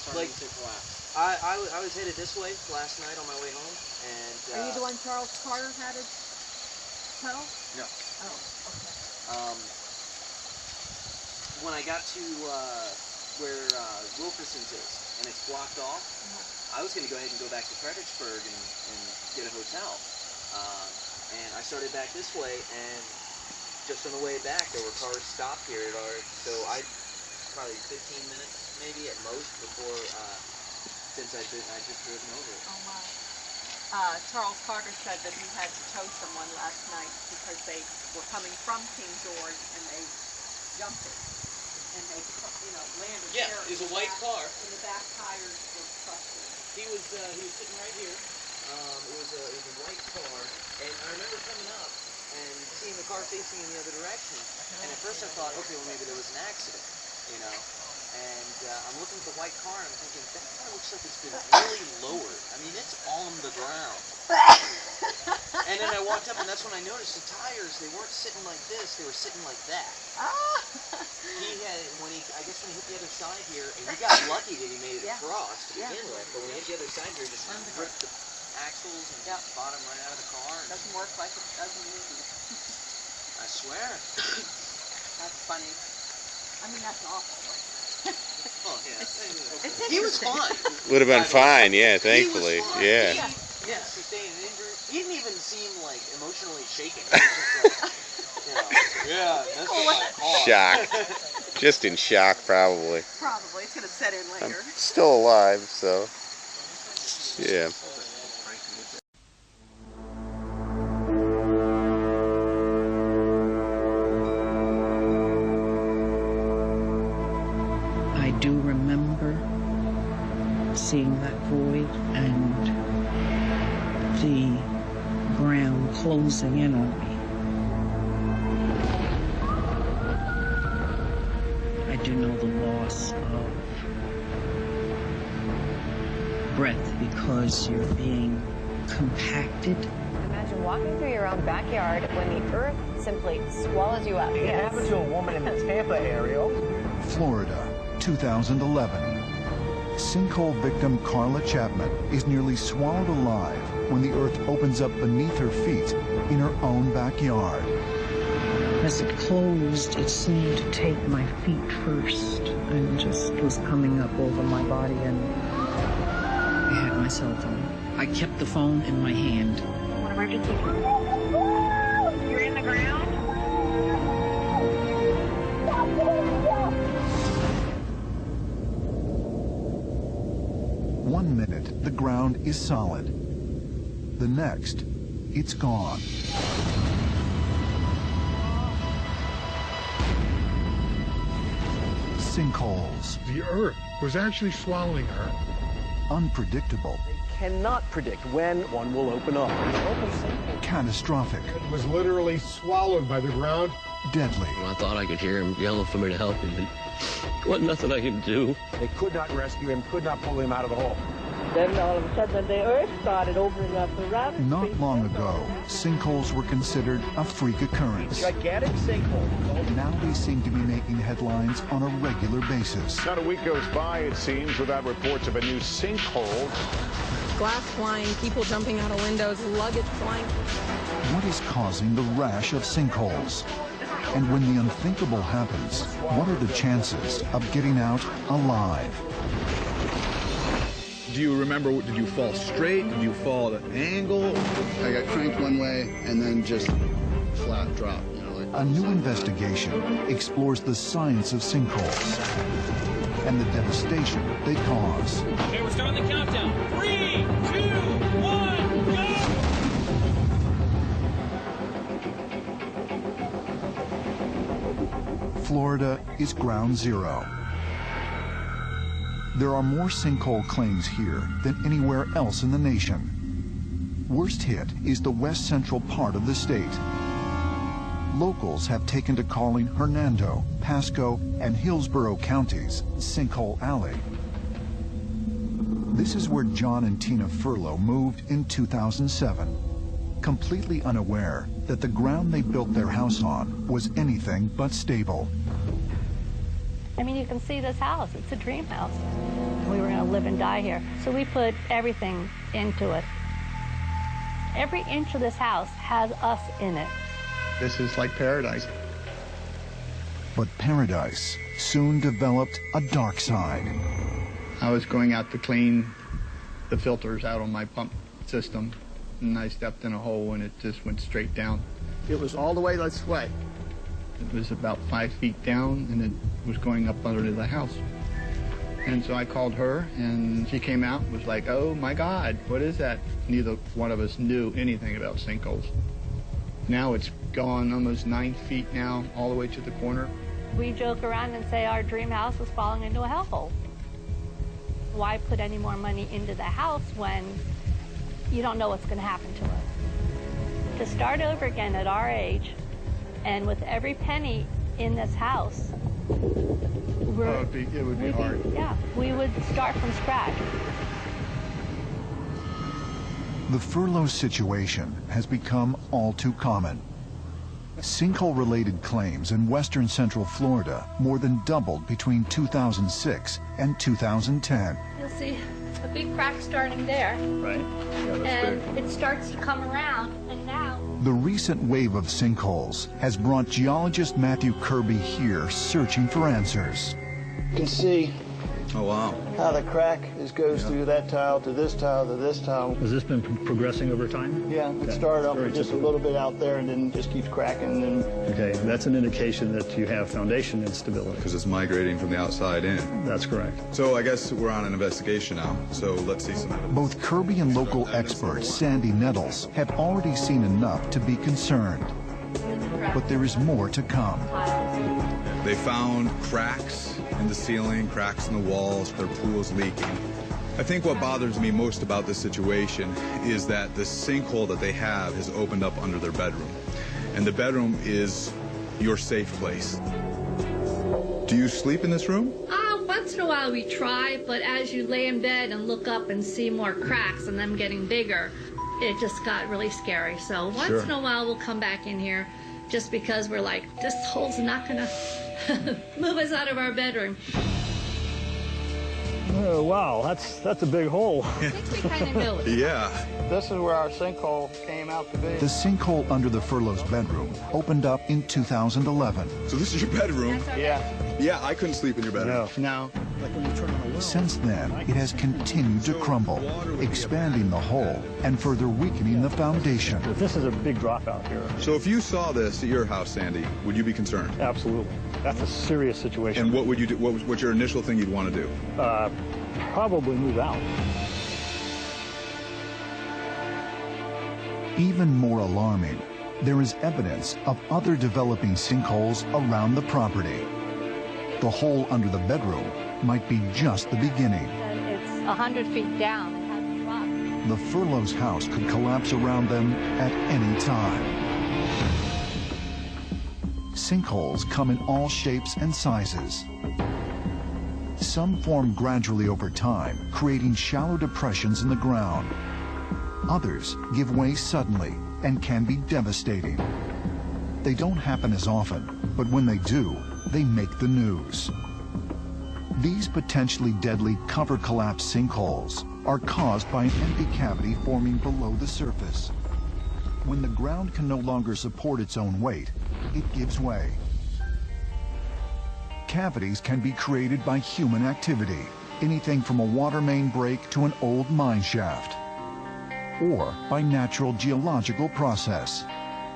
starting to collapse. I was headed this way last night on my way home, and... Are you the one Charles Carter had to tow? No. Oh, okay. When I got to where Wilkerson's is, and it's blocked off, I was going to go ahead and go back to Fredericksburg and get a hotel. And I started back this way, and just on the way back, there were cars stopped here at our... So probably 15 minutes, maybe, at most, before... since I just driven over it. Oh my. Charles Carter said that he had to tow someone last night because they were coming from King George and they jumped it. And they, landed there. Yeah, it was a white car. And the back tires were crushed. He was sitting right here. It was a white car, and I remember coming up and seeing the car facing in the other direction. And at first I thought, okay, well maybe there was an accident, And I'm looking at the white car and I'm thinking, that car looks like it's been really lowered. I mean, it's on the ground. And then I walked up and that's when I noticed the tires, they weren't sitting like this, they were sitting like that. He had, I guess when he hit the other side here, and he got lucky that he made it across to begin with, but when he hit the other side here, just ripped the axles and bottom right out of the car. Doesn't work like it does in movies. I swear. That's funny. I mean, that's awful. Oh, yeah. He was fine. Would have been fine, yeah, thankfully. Yeah. Yeah, sustained an injury. He didn't even seem like emotionally shaken. He was just like, yeah, that's my car. Shock. Just in shock, probably. Probably. It's going to set in later. I'm still alive, so. Yeah. I do remember seeing that void and the ground closing in on me. I do know the loss of breath because you're being compacted. Imagine walking through your own backyard when the earth simply swallows you up. It happened to a woman in the Tampa area. Florida, 2011. Sinkhole victim Carla Chapman is nearly swallowed alive when the earth opens up beneath her feet in her own backyard. As it closed, it seemed to take my feet first and just was coming up over my body, and I had my cell phone. I kept the phone in my hand. What emergency? You're in the ground? 1 minute, the ground is solid. The next, it's gone. Sinkholes. The Earth was actually swallowing her. Unpredictable. Cannot predict when one will open up. Catastrophic. It was literally swallowed by the ground. Deadly. I thought I could hear him yelling for me to help him, and there wasn't nothing I could do. They could not rescue him, could not pull him out of the hole. Then all of a sudden the earth started opening up around. Not long ago, sinkholes were considered a freak occurrence. Gigantic sinkhole. Now they seem to be making headlines on a regular basis. Not a week goes by, it seems, without reports of a new sinkhole. Glass flying, people jumping out of windows, luggage flying. What is causing the rash of sinkholes? And when the unthinkable happens, what are the chances of getting out alive? Do you remember, did you fall straight? Did you fall at an angle? I got cranked one way and then just flat drop. You know, like a new investigation explores the science of sinkholes and the devastation they cause. Okay, we're starting the countdown. 3, 2, 1, go! Florida is ground zero. There are more sinkhole claims here than anywhere else in the nation. Worst hit is the west central part of the state. Locals have taken to calling Hernando, Pasco, and Hillsborough counties Sinkhole Alley. This is where John and Tina Furlow moved in 2007, completely unaware that the ground they built their house on was anything but stable. I mean, you can see this house. It's a dream house. We were going to live and die here. So we put everything into it. Every inch of this house has us in it. This is like paradise. But paradise soon developed a dark side. I was going out to clean the filters out on my pump system, and I stepped in a hole and it just went straight down. It was all the way this way. It was about 5 feet down, and it was going up under the house. And so I called her, and she came out and was like, oh my God, what is that? Neither one of us knew anything about sinkholes. Now it's gone almost 9 feet now, all the way to the corner. We joke around and say our dream house is falling into a hellhole. Why put any more money into the house when you don't know what's going to happen to it? To start over again at our age, and with every penny in this house, it would be hard. Yeah, we would start from scratch. The Furlow situation has become all too common. Sinkhole-related claims in western central Florida more than doubled between 2006 and 2010. You'll see a big crack starting there. Right. Yeah, and it starts to come around, and now... The recent wave of sinkholes has brought geologist Matthew Kirby here searching for answers. You can see oh, wow. how the crack goes through that tile to this tile to this tile. Has this been progressing over time? Yeah, it started off with just a little bit out there and then just keeps cracking. And okay, that's an indication that you have foundation instability. Because it's migrating from the outside in. That's correct. So I guess we're on an investigation now, so let's see some evidence. Both Kirby and local expert Sandy Nettles have already seen enough to be concerned. But there is more to come. They found cracks in the ceiling, cracks in the walls, their pool's leaking. I think what bothers me most about this situation is that the sinkhole that they have has opened up under their bedroom. And the bedroom is your safe place. Do you sleep in this room? Once in a while we try, but as you lay in bed and look up and see more cracks and them getting bigger, it just got really scary. So once in a while we'll come back in here just because we're like, this hole's not gonna move us out of our bedroom. Oh, wow, that's a big hole. I think we kind of know it. Yeah. This is where our sinkhole came out to be. The sinkhole under the Furlow's bedroom opened up in 2011. So this is your bedroom? Yeah. Yeah, I couldn't sleep in your bed. No. Since then, it has continued to crumble, expanding the hole and further weakening the foundation. This is a big dropout here. So if you saw this at your house, Sandy, would you be concerned? Absolutely. That's a serious situation. And what would you do? What's your initial thing you'd want to do? Probably move out. Even more alarming, there is evidence of other developing sinkholes around the property. The hole under the bedroom might be just the beginning. And it's 100 feet down. It hasn't dropped. The Furlow's house could collapse around them at any time. Sinkholes come in all shapes and sizes. Some form gradually over time, creating shallow depressions in the ground. Others give way suddenly and can be devastating. They don't happen as often, but when they do, they make the news. These potentially deadly cover collapse sinkholes are caused by an empty cavity forming below the surface. When the ground can no longer support its own weight, it gives way. Cavities can be created by human activity, anything from a water main break to an old mine shaft, or by natural geological process,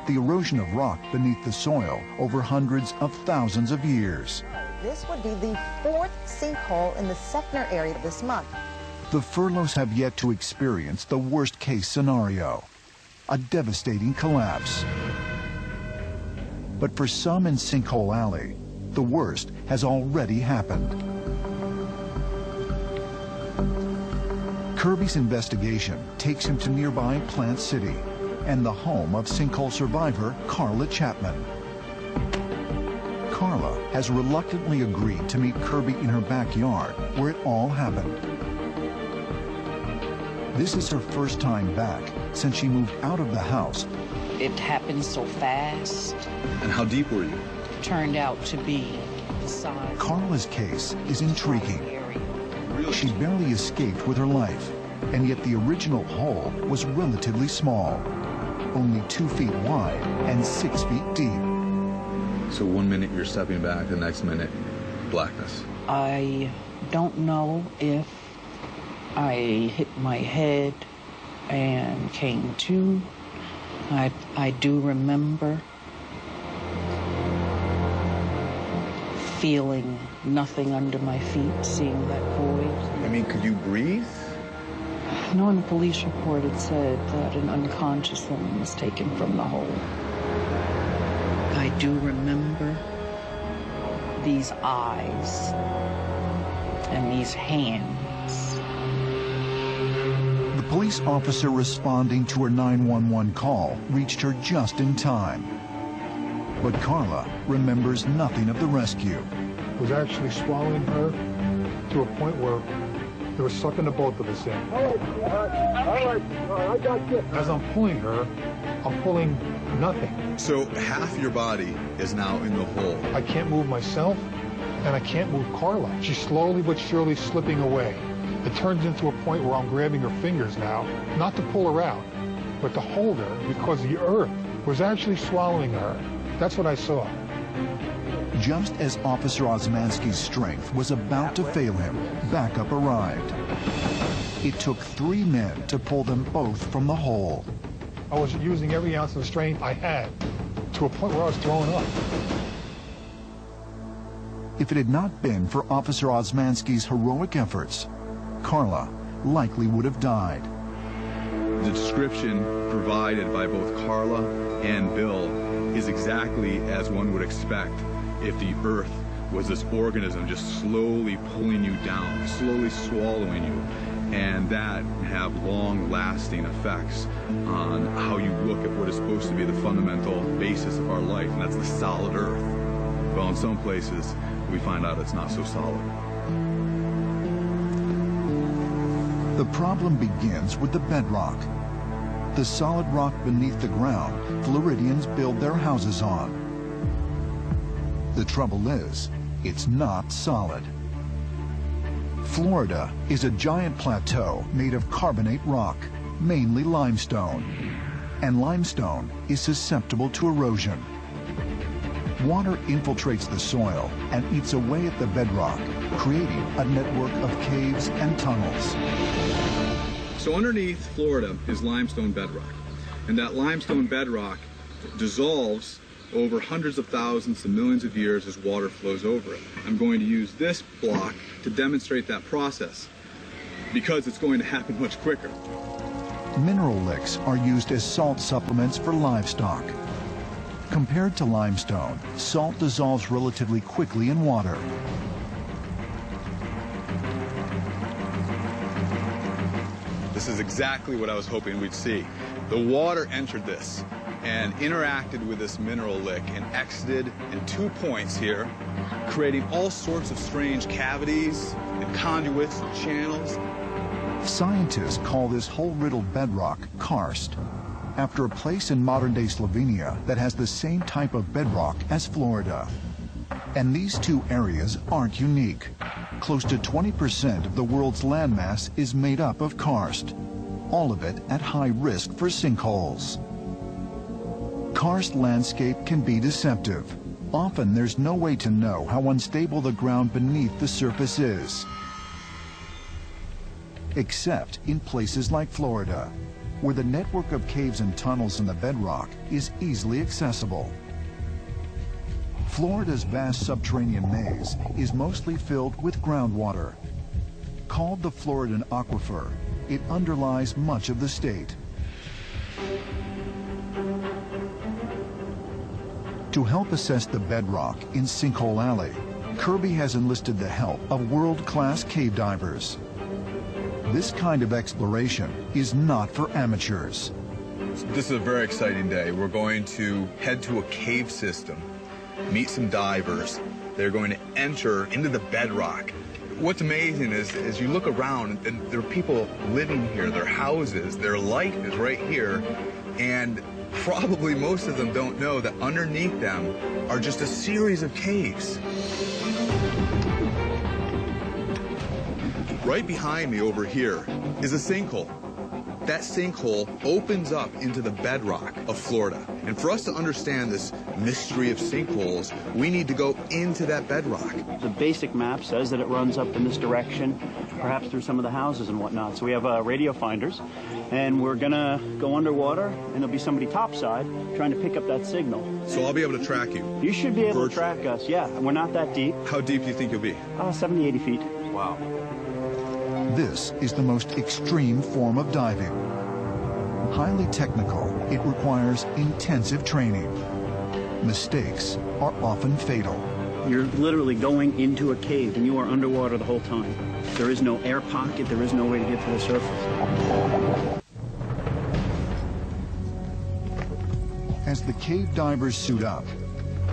the erosion of rock beneath the soil over hundreds of thousands of years. This would be the 4th sinkhole in the Seffner area this month. The Furlows have yet to experience the worst-case scenario, a devastating collapse. But for some in Sinkhole Alley, the worst has already happened. Kirby's investigation takes him to nearby Plant City and the home of sinkhole survivor Carla Chapman. Carla has reluctantly agreed to meet Kirby in her backyard where it all happened. This is her first time back since she moved out of the house. It happened so fast. And how deep were you? Turned out to be the size. Carla's case is intriguing. She barely escaped with her life, and yet the original hole was relatively small, only 2 feet wide and 6 feet deep. So 1 minute you're stepping back, the next minute, blackness. I don't know if I hit my head and came to. I do remember feeling nothing under my feet, seeing that void. I mean, could you breathe? No, in the police report it said that an unconscious woman was taken from the hole. I do remember these eyes and these hands. The police officer responding to her 911 call reached her just in time. But Carla remembers nothing of the rescue. Was actually swallowing her to a point where they were sucking the both of us in. I got you. As I'm pulling her, I'm pulling nothing. So half your body is now in the hole. I can't move myself, and I can't move Carla. She's slowly but surely slipping away. It turns into a point where I'm grabbing her fingers now, not to pull her out, but to hold her because the earth was actually swallowing her. That's what I saw. Just as Officer Osmansky's strength was about to fail him, backup arrived. It took 3 men to pull them both from the hole. I was using every ounce of strength I had to a point where I was throwing up. If it had not been for Officer Osmansky's heroic efforts, Carla likely would have died. The description provided by both Carla and Bill is exactly as one would expect if the earth was this organism just slowly pulling you down, slowly swallowing you, and that have long-lasting effects on how you look at what is supposed to be the fundamental basis of our life, and that's the solid earth. Well, in some places, we find out it's not so solid. The problem begins with the bedrock, the solid rock beneath the ground Floridians build their houses on. The trouble is, it's not solid. Florida is a giant plateau made of carbonate rock, mainly limestone, and limestone is susceptible to erosion. Water infiltrates the soil and eats away at the bedrock, creating a network of caves and tunnels. So underneath Florida is limestone bedrock, and that limestone bedrock dissolves over hundreds of thousands to millions of years as water flows over it. I'm going to use this block to demonstrate that process because it's going to happen much quicker. Mineral licks are used as salt supplements for livestock. Compared to limestone, salt dissolves relatively quickly in water. This is exactly what I was hoping we'd see. The water entered this and interacted with this mineral lick and exited in 2 points here, creating all sorts of strange cavities and conduits and channels. Scientists call this hole-riddled bedrock karst, after a place in modern-day Slovenia that has the same type of bedrock as Florida. And these two areas aren't unique. Close to 20% of the world's landmass is made up of karst, all of it at high risk for sinkholes. Karst landscape can be deceptive. Often there's no way to know how unstable the ground beneath the surface is. Except in places like Florida, where the network of caves and tunnels in the bedrock is easily accessible. Florida's vast subterranean maze is mostly filled with groundwater. Called the Floridan Aquifer, it underlies much of the state. To help assess the bedrock in Sinkhole Alley, Kirby has enlisted the help of world-class cave divers. This kind of exploration is not for amateurs. This is a very exciting day. We're going to head to a cave system, meet some divers. They're going to enter into the bedrock. What's amazing is, as you look around, and there are people living here, their houses, their life is right here, and probably most of them don't know that underneath them are just a series of caves. Right behind me over here is a sinkhole. That sinkhole opens up into the bedrock of Florida. And for us to understand this mystery of sinkholes, we need to go into that bedrock. The basic map says that it runs up in this direction, perhaps through some of the houses and whatnot. So we have radio finders, and we're gonna go underwater, and there'll be somebody topside trying to pick up that signal. So I'll be able to track you? You should be able to track us, yeah. We're not that deep. How deep do you think you'll be? 70, 80 feet. Wow. This is the most extreme form of diving. Highly technical, it requires intensive training. Mistakes are often fatal. You're literally going into a cave and you are underwater the whole time. There is no air pocket, there is no way to get to the surface. As the cave divers suit up,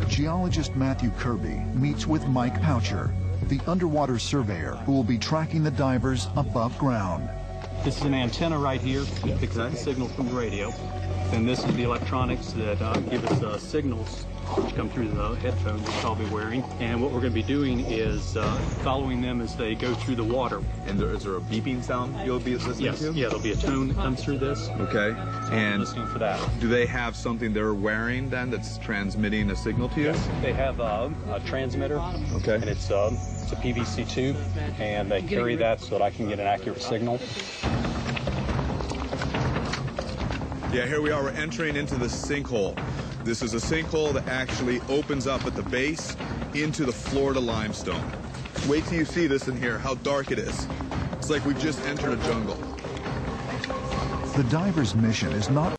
geologist Matthew Kirby meets with Mike Poucher, the underwater surveyor who will be tracking the divers above ground. This is an antenna right here that picks up the signal from the radio. And this is the electronics that give us signals which come through the headphones that I'll be wearing. And what we're going to be doing is following them as they go through the water. And is there a beeping sound you'll be listening to? Yeah, there'll be a tone that comes through this. Okay. So and listening for that. Do they have something they're wearing then that's transmitting a signal to you? Yes, they have a transmitter. Okay. And it's a PVC tube, and they carry that so that I can get an accurate signal. Yeah, here we are. We're entering into the sinkhole. This is a sinkhole that actually opens up at the base into the Florida limestone. Wait till you see this in here, how dark it is. It's like we've just entered a jungle. The diver's mission is not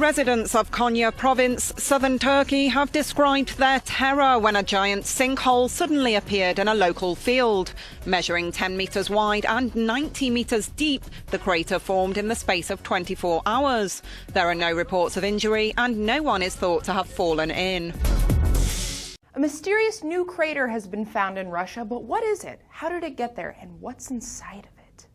Residents of Konya province, southern Turkey, have described their terror when a giant sinkhole suddenly appeared in a local field. Measuring 10 metres wide and 90 metres deep, the crater formed in the space of 24 hours. There are no reports of injury and no one is thought to have fallen in. A mysterious new crater has been found in Russia, but what is it? How did it get there? And what's inside of it?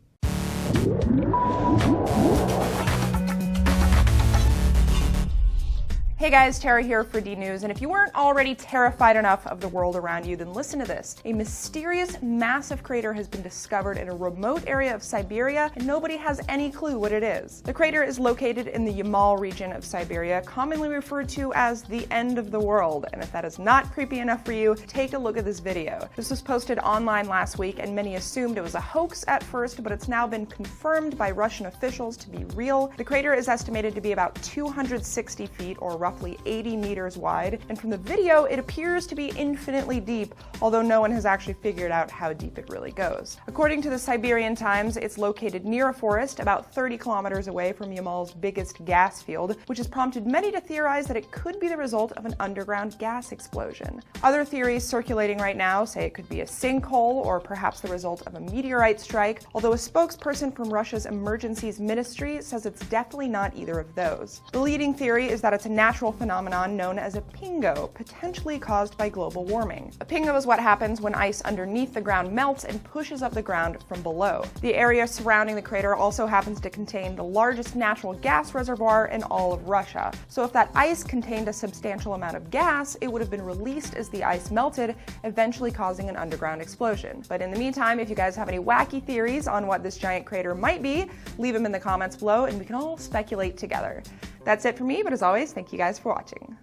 Hey guys, Tara here for D News, and if you weren't already terrified enough of the world around you, then listen to this. A mysterious, massive crater has been discovered in a remote area of Siberia, and nobody has any clue what it is. The crater is located in the Yamal region of Siberia, commonly referred to as the end of the world, and if that is not creepy enough for you, take a look at this video. This was posted online last week, and many assumed it was a hoax at first, but it's now been confirmed by Russian officials to be real. The crater is estimated to be about 260 feet, or roughly 80 meters wide, and from the video it appears to be infinitely deep, although no one has actually figured out how deep it really goes. According to the Siberian Times, it's located near a forest about 30 kilometers away from Yamal's biggest gas field, which has prompted many to theorize that it could be the result of an underground gas explosion. Other theories circulating right now say it could be a sinkhole or perhaps the result of a meteorite strike, although a spokesperson from Russia's emergencies ministry says it's definitely not either of those. The leading theory is that it's a natural phenomenon known as a pingo, potentially caused by global warming. A pingo is what happens when ice underneath the ground melts and pushes up the ground from below. The area surrounding the crater also happens to contain the largest natural gas reservoir in all of Russia. So if that ice contained a substantial amount of gas, it would have been released as the ice melted, eventually causing an underground explosion. But in the meantime, if you guys have any wacky theories on what this giant crater might be, leave them in the comments below and we can all speculate together. That's it for me, but as always, thank you guys for watching.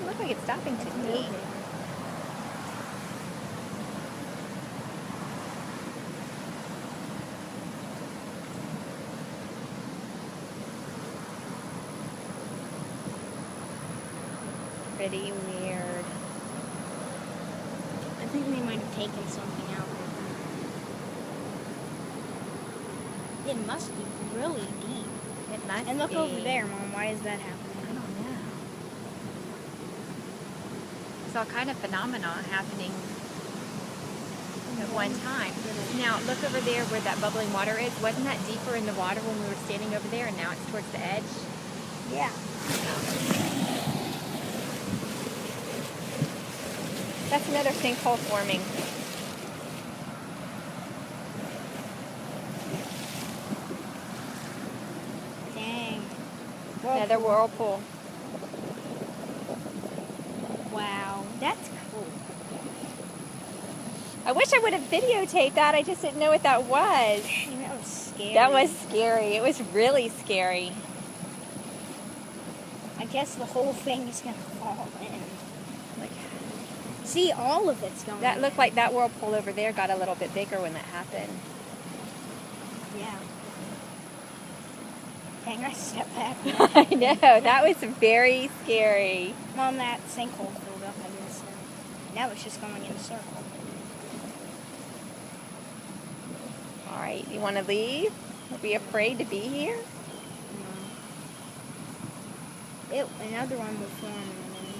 look like it's stopping to me. Pretty weird. I think they might have taken something out with them. It must be really deep. It must And look be. over there, Mom. Why is that happening? I don't know. It's all kind of phenomena happening at one time. Now, look over there where that bubbling water is. Wasn't that deeper in the water when we were standing over there, and now it's towards the edge? Yeah. That's another sinkhole forming. Dang. Another whirlpool. Wow. That's cool. I wish I would have videotaped that. I just didn't know what that was. Dang, that was scary. That was scary. It was really scary. I guess the whole thing is going to fall in. See, all of it's going That in. looked like that whirlpool over there got a little bit bigger when that happened. Yeah. Dang, I stepped back. I know. That was very scary. Mom, that sinkhole filled up, I guess. Now it's just going in a circle. All right, you want to leave? Are we afraid to be here? Another one will form in a minute.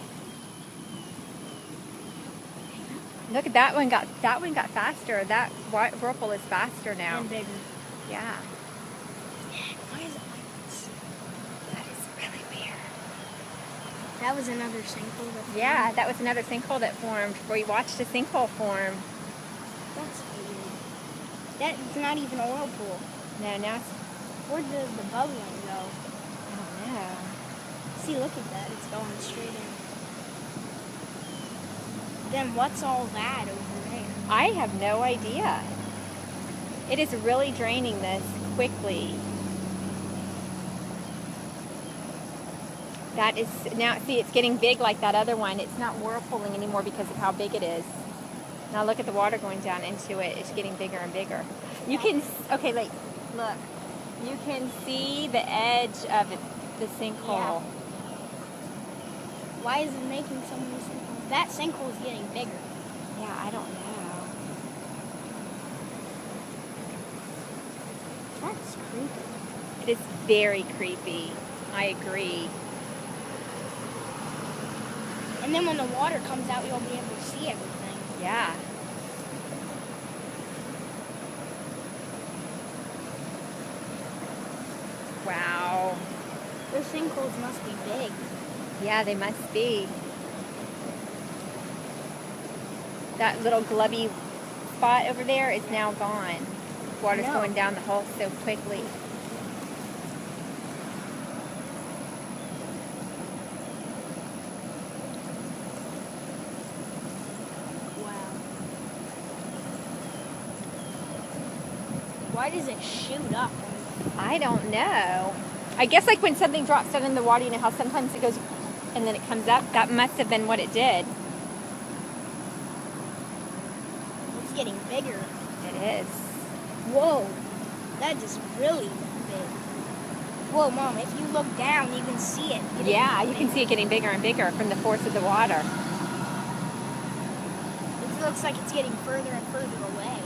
Look at that one. Got faster. That whirlpool is faster now. And bigger. Yeah. Why is it like this? That is really weird. That was another sinkhole that formed? Yeah, that was another sinkhole that formed. We watched a sinkhole form. That's weird. That's not even a whirlpool. No, now it's... Where'd the bubbling go? I don't know. See, look at that. It's going straight in. Then what's all that over there? I have no idea. It is really draining this quickly. That is, now see, it's getting big like that other one. It's not whirlpooling anymore because of how big it is. Now look at the water going down into it. It's getting bigger and bigger. You can, okay, like, look. You can see the edge of it, the sinkhole. Yeah. Why is it making so many sinkholes? That sinkhole is getting bigger. Yeah, I don't know. That's creepy. It is very creepy. I agree. And then when the water comes out, you'll be able to see everything. Yeah. Wow. Those sinkholes must be big. Yeah, they must be. That little glubby spot over there is now gone. Water's going down the hole so quickly. Wow. Why does it shoot up? I don't know. I guess like when something drops down in the water, you know how sometimes it goes and then it comes up? That must have been what it did. It's getting bigger. It is. Whoa. That is really big. Whoa, Mom, if you look down, you can see it. Yeah, you can see it getting bigger and bigger from the force of the water. It looks like it's getting further and further away.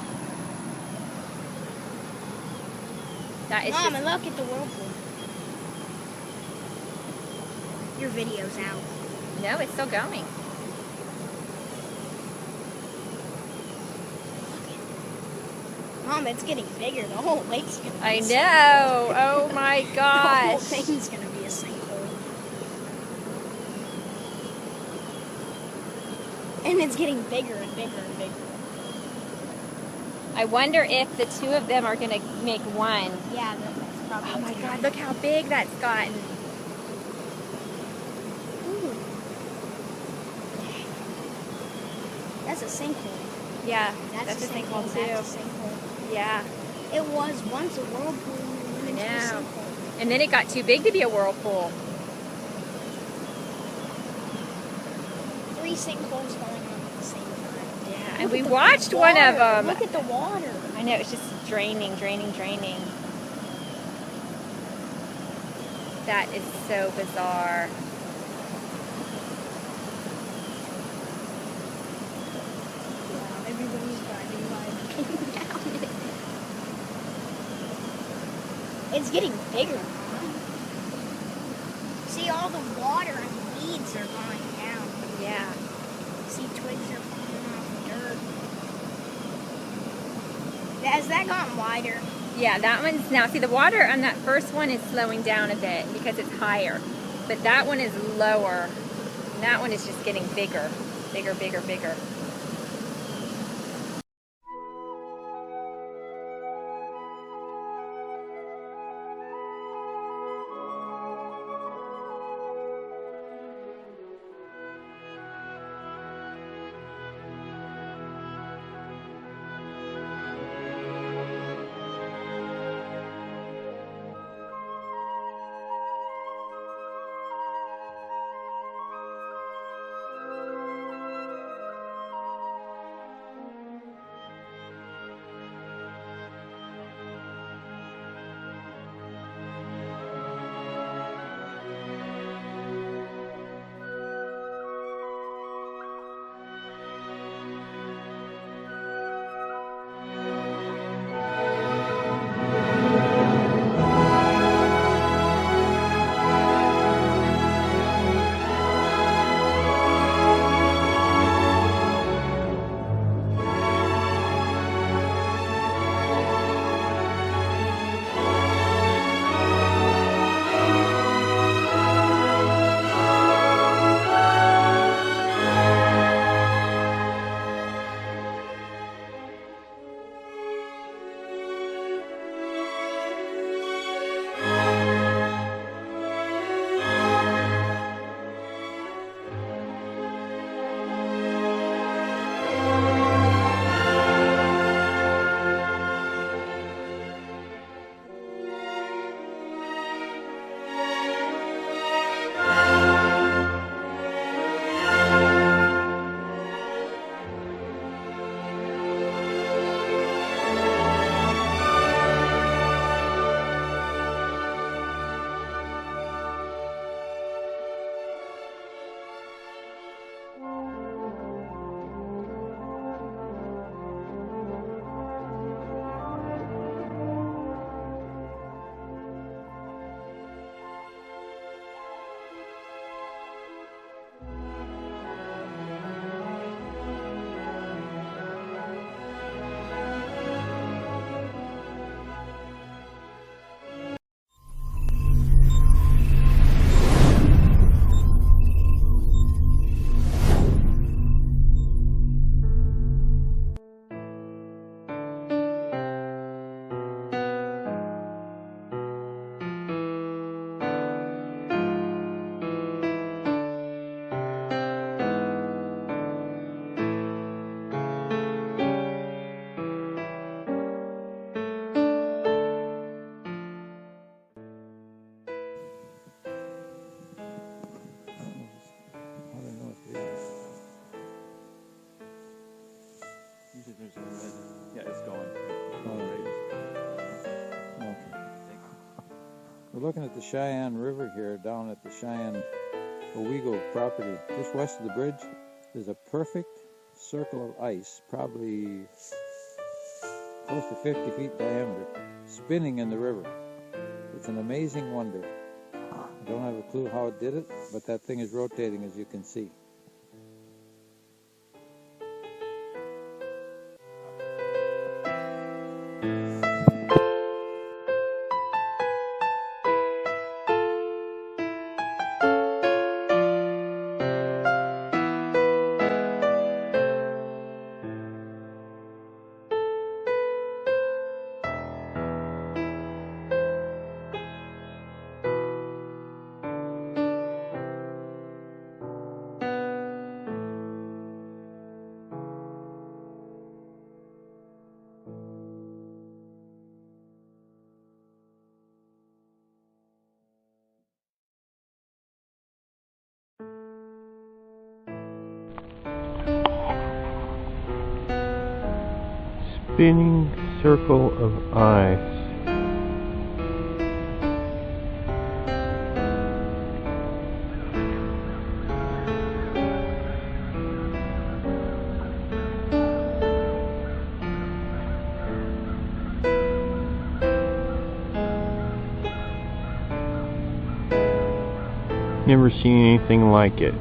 That is Mom, and look at the whirlpool. Your video's out. No, it's still going. Mom, it's getting bigger. The whole lake's gonna be I a know. Oh my The gosh. whole thing's gonna be a sinkhole. And it's getting bigger and bigger and bigger. I wonder if the two of them are going to make one. Yeah, that's probably. Oh my God, look how big that's gotten. Ooh. That's a sinkhole. Yeah, that's a sinkhole too. That's a sinkhole. Yeah. It was once a whirlpool and then into a know. sinkhole. And then it got too big to be a whirlpool. 3 sinkholes going on at the same time. Yeah, and we watched one of them. Look at the water. I know, it's just draining, draining, draining. That is so bizarre. Yeah, everybody's driving by looking down it. It's getting bigger. See, all the water and weeds are going down. Yeah. See, twigs are falling off the dirt. Has that gotten wider? Yeah, that one's now, see the water on that first one is slowing down a bit because it's higher, but that one is lower. And that one is just getting bigger, bigger, bigger, bigger. Yeah, it's going. Okay. We're looking at the Cheyenne River here, down at the Cheyenne Owego property. Just west of the bridge, there's a perfect circle of ice, probably close to 50 feet diameter, spinning in the river. It's an amazing wonder. I don't have a clue how it did it, but that thing is rotating, as you can see. spinning circle of ice. Never seen anything like it.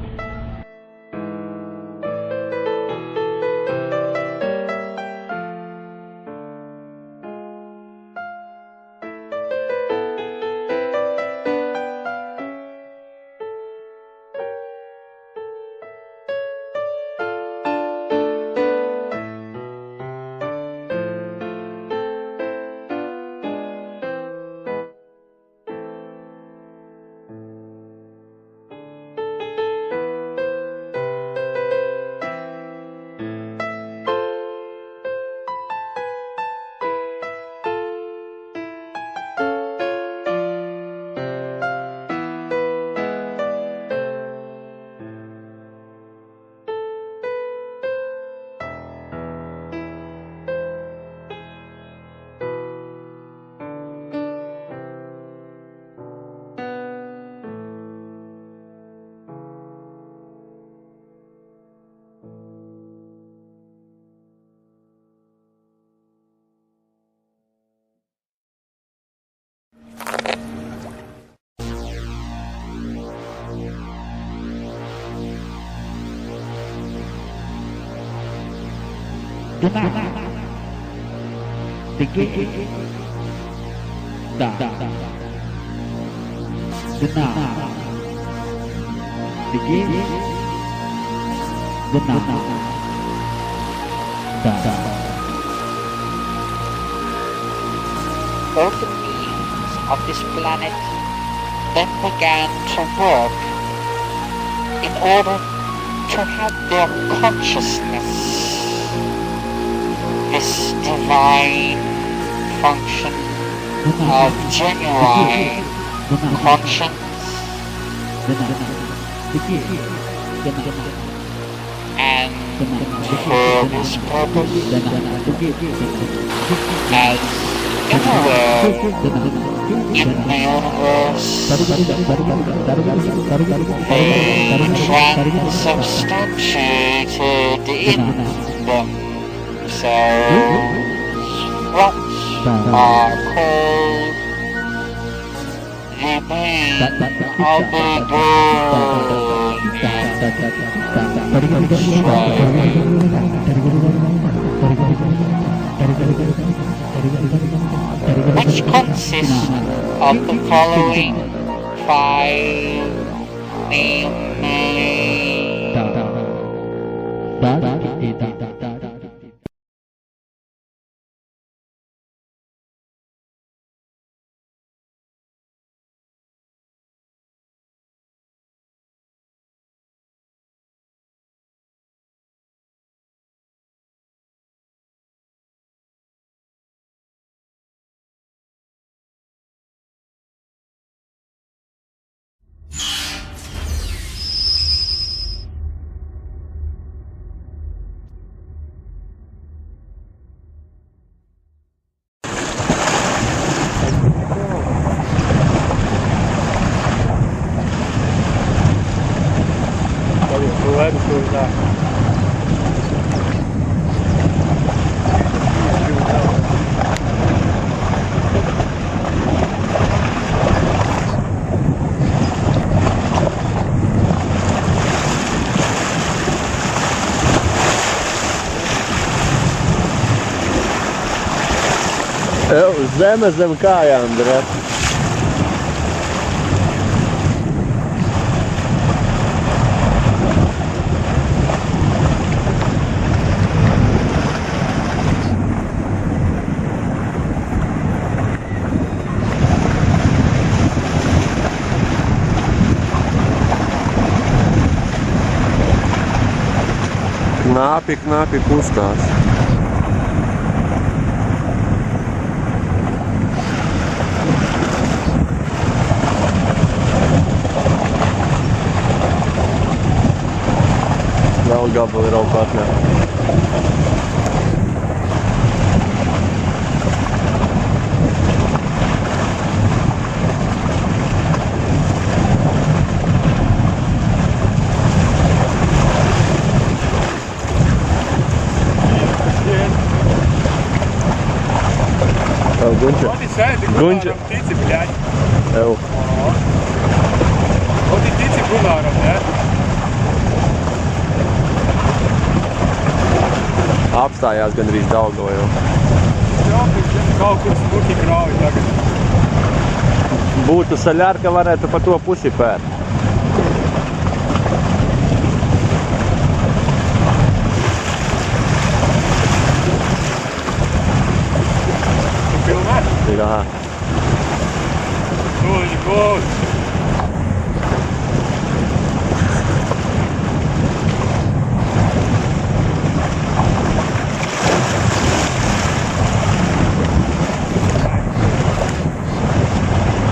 All the beings of this planet then began to work in order to have their consciousness, this divine function of genuine conscience, and for this purpose, as everywhere in the universe, they transubstantiated in themselves what are called the being of the which consists of the following 5, namely Zem kājām, Andrē. Knapi kustās. Vēl gabali ir augstāk. Gunča. Odi sedi, gumarom ptici, bļaļ. Evo. Odi ptici gumarom, ne? Apstājās gandrīz Daugava jau. Jā, kaut kur smuki krauji tagad. Būtu saļārka, varētu pa to pusi pērt. Filmē? Jā. Lūdzu, lūdzu.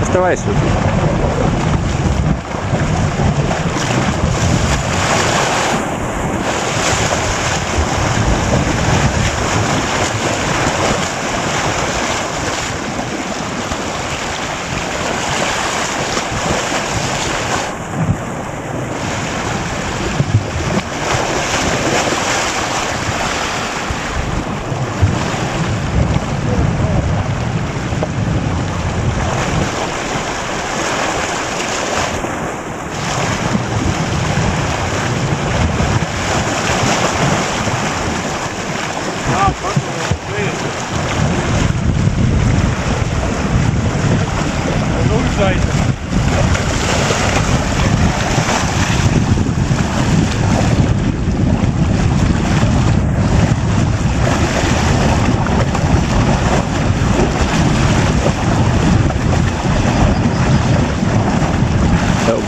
Оставайся.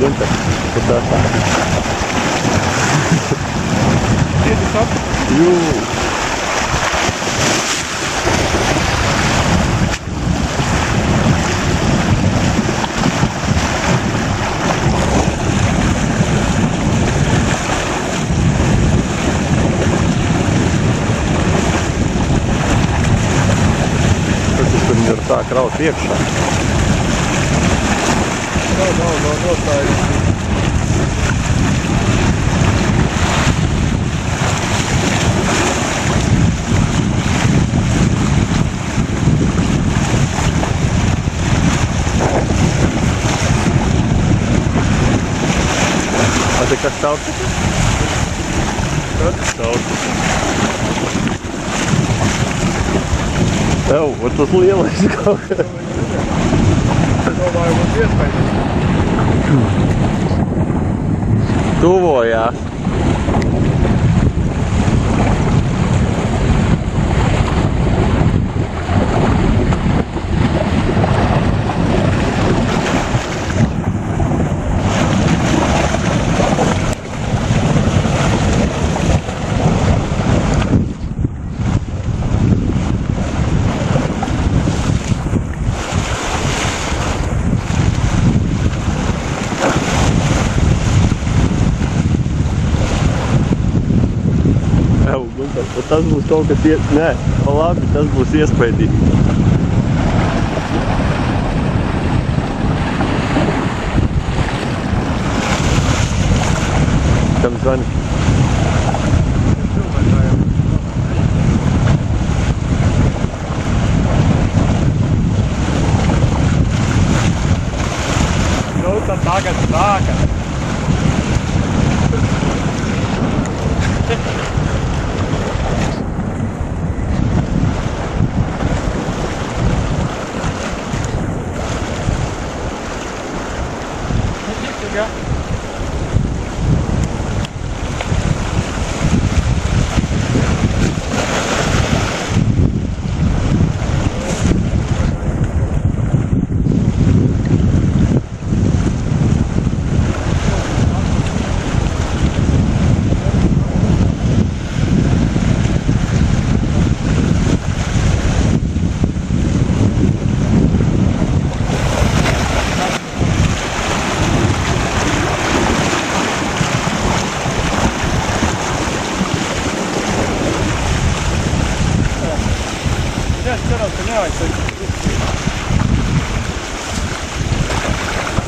Gunter, kur tā tā? Iedus ap? Jū. Tas tur ir tā kraut iekšā. No, tā ir. A te kas tauts? Kas tauts? Tev, var tas lielais kaut kā. Domāju, būs iespējams. Tuvojās. Tas būs kaut kas nē, labi, tas būs iespaidīgi. Kam zvani? Nu, tad tagad sākas.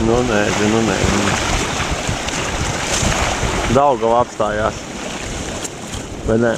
Nu, nezinu. Daugava apstājās. Vai ne?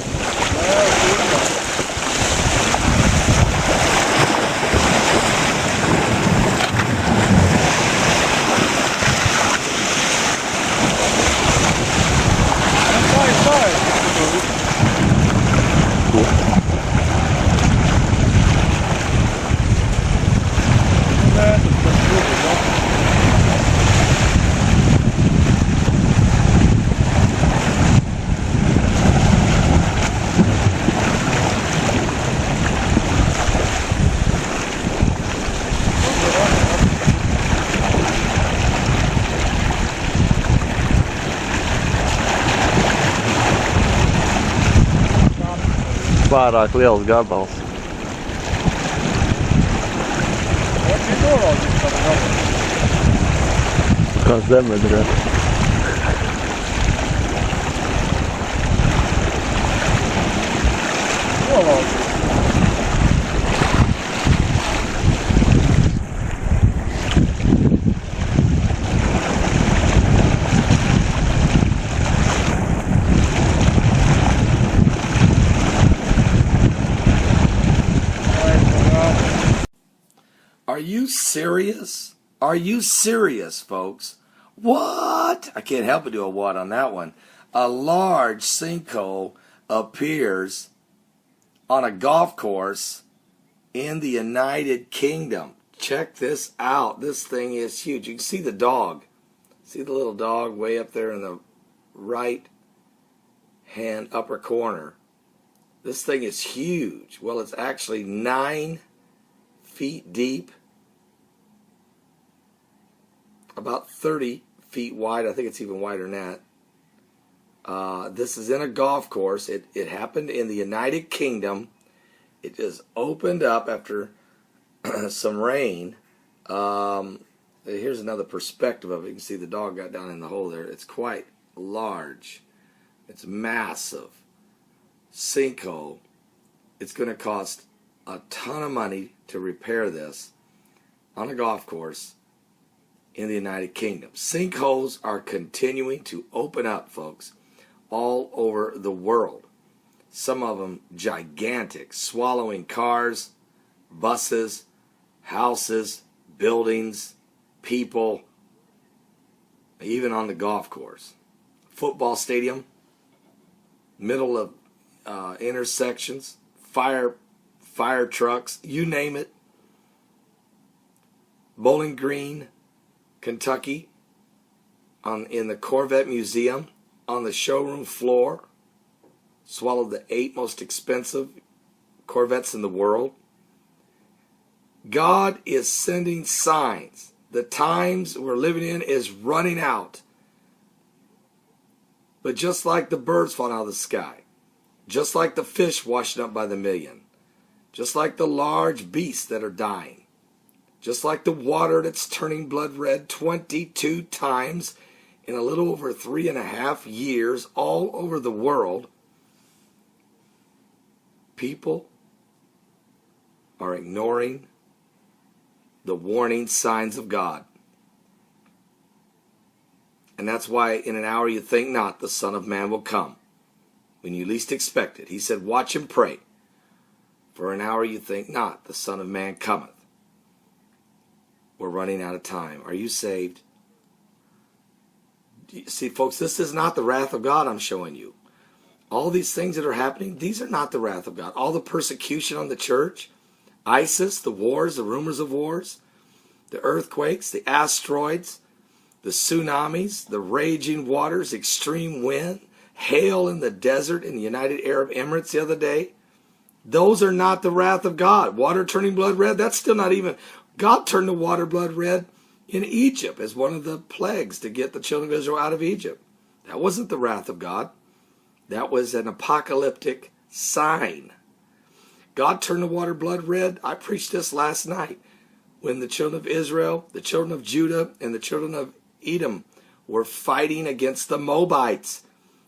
Pārāk liels gabals. Kā zemedrē. Are you serious? Are you serious, folks? What? I can't help but do a what on that one. A large sinkhole appears on a golf course in the United Kingdom. Check this out. This thing is huge. You can see the dog. See the little dog way up there in the right hand upper corner. This thing is huge. Well, it's actually 9 feet deep, about 30 feet wide. I think it's even wider than that. This is in a golf course. It happened in the United Kingdom. It just opened up after some rain. Here's another perspective of it. You can see the dog got down in the hole there. It's quite large. It's massive. Sinkhole. It's going to cost a ton of money to repair this on a golf course in the United Kingdom. Sinkholes are continuing to open up, folks, all over the world. Some of them gigantic, swallowing cars, buses, houses, buildings, people, even on the golf course. Football stadium, middle of intersections, fire trucks, you name it. Bowling Green, Kentucky, in the Corvette Museum, on the showroom floor, swallowed the 8 most expensive Corvettes in the world. God is sending signs. The times we're living in is running out. But just like the birds falling out of the sky, just like the fish washing up by the million, just like the large beasts that are dying, just like the water that's turning blood red 22 times in a little over 3.5 years all over the world, people are ignoring the warning signs of God. And that's why in an hour you think not, the Son of Man will come. When you least expect it. He said, watch and pray. For an hour you think not, the Son of Man cometh. We're running out of time. Are you saved? See, folks, this is not the wrath of God I'm showing you. All these things that are happening, these are not the wrath of God. All the persecution on the church, ISIS, the wars, the rumors of wars, the earthquakes, the asteroids, the tsunamis, the raging waters, extreme wind, hail in the desert in the United Arab Emirates the other day. Those are not the wrath of God. Water turning blood red, that's still not even. God turned the water blood red in Egypt as one of the plagues to get the children of Israel out of Egypt. That wasn't the wrath of God. That was an apocalyptic sign. God turned the water blood red. I preached this last night when the children of Israel, the children of Judah, and the children of Edom were fighting against the Moabites.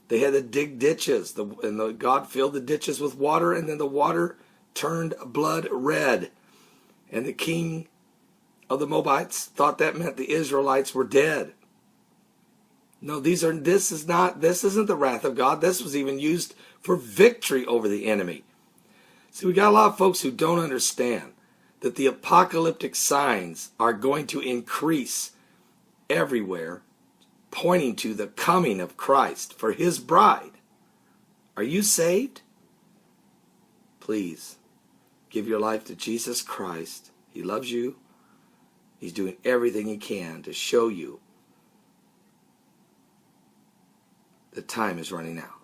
They had to dig ditches, and God filled the ditches with water, and then the water turned blood red. And the king of the Moabites thought that meant the Israelites were dead. No, this isn't the wrath of God. This was even used for victory over the enemy. See, we got a lot of folks who don't understand that the apocalyptic signs are going to increase everywhere, pointing to the coming of Christ for his bride. Are you saved? Please give your life to Jesus Christ. He loves you. He's doing everything he can to show you the time is running out.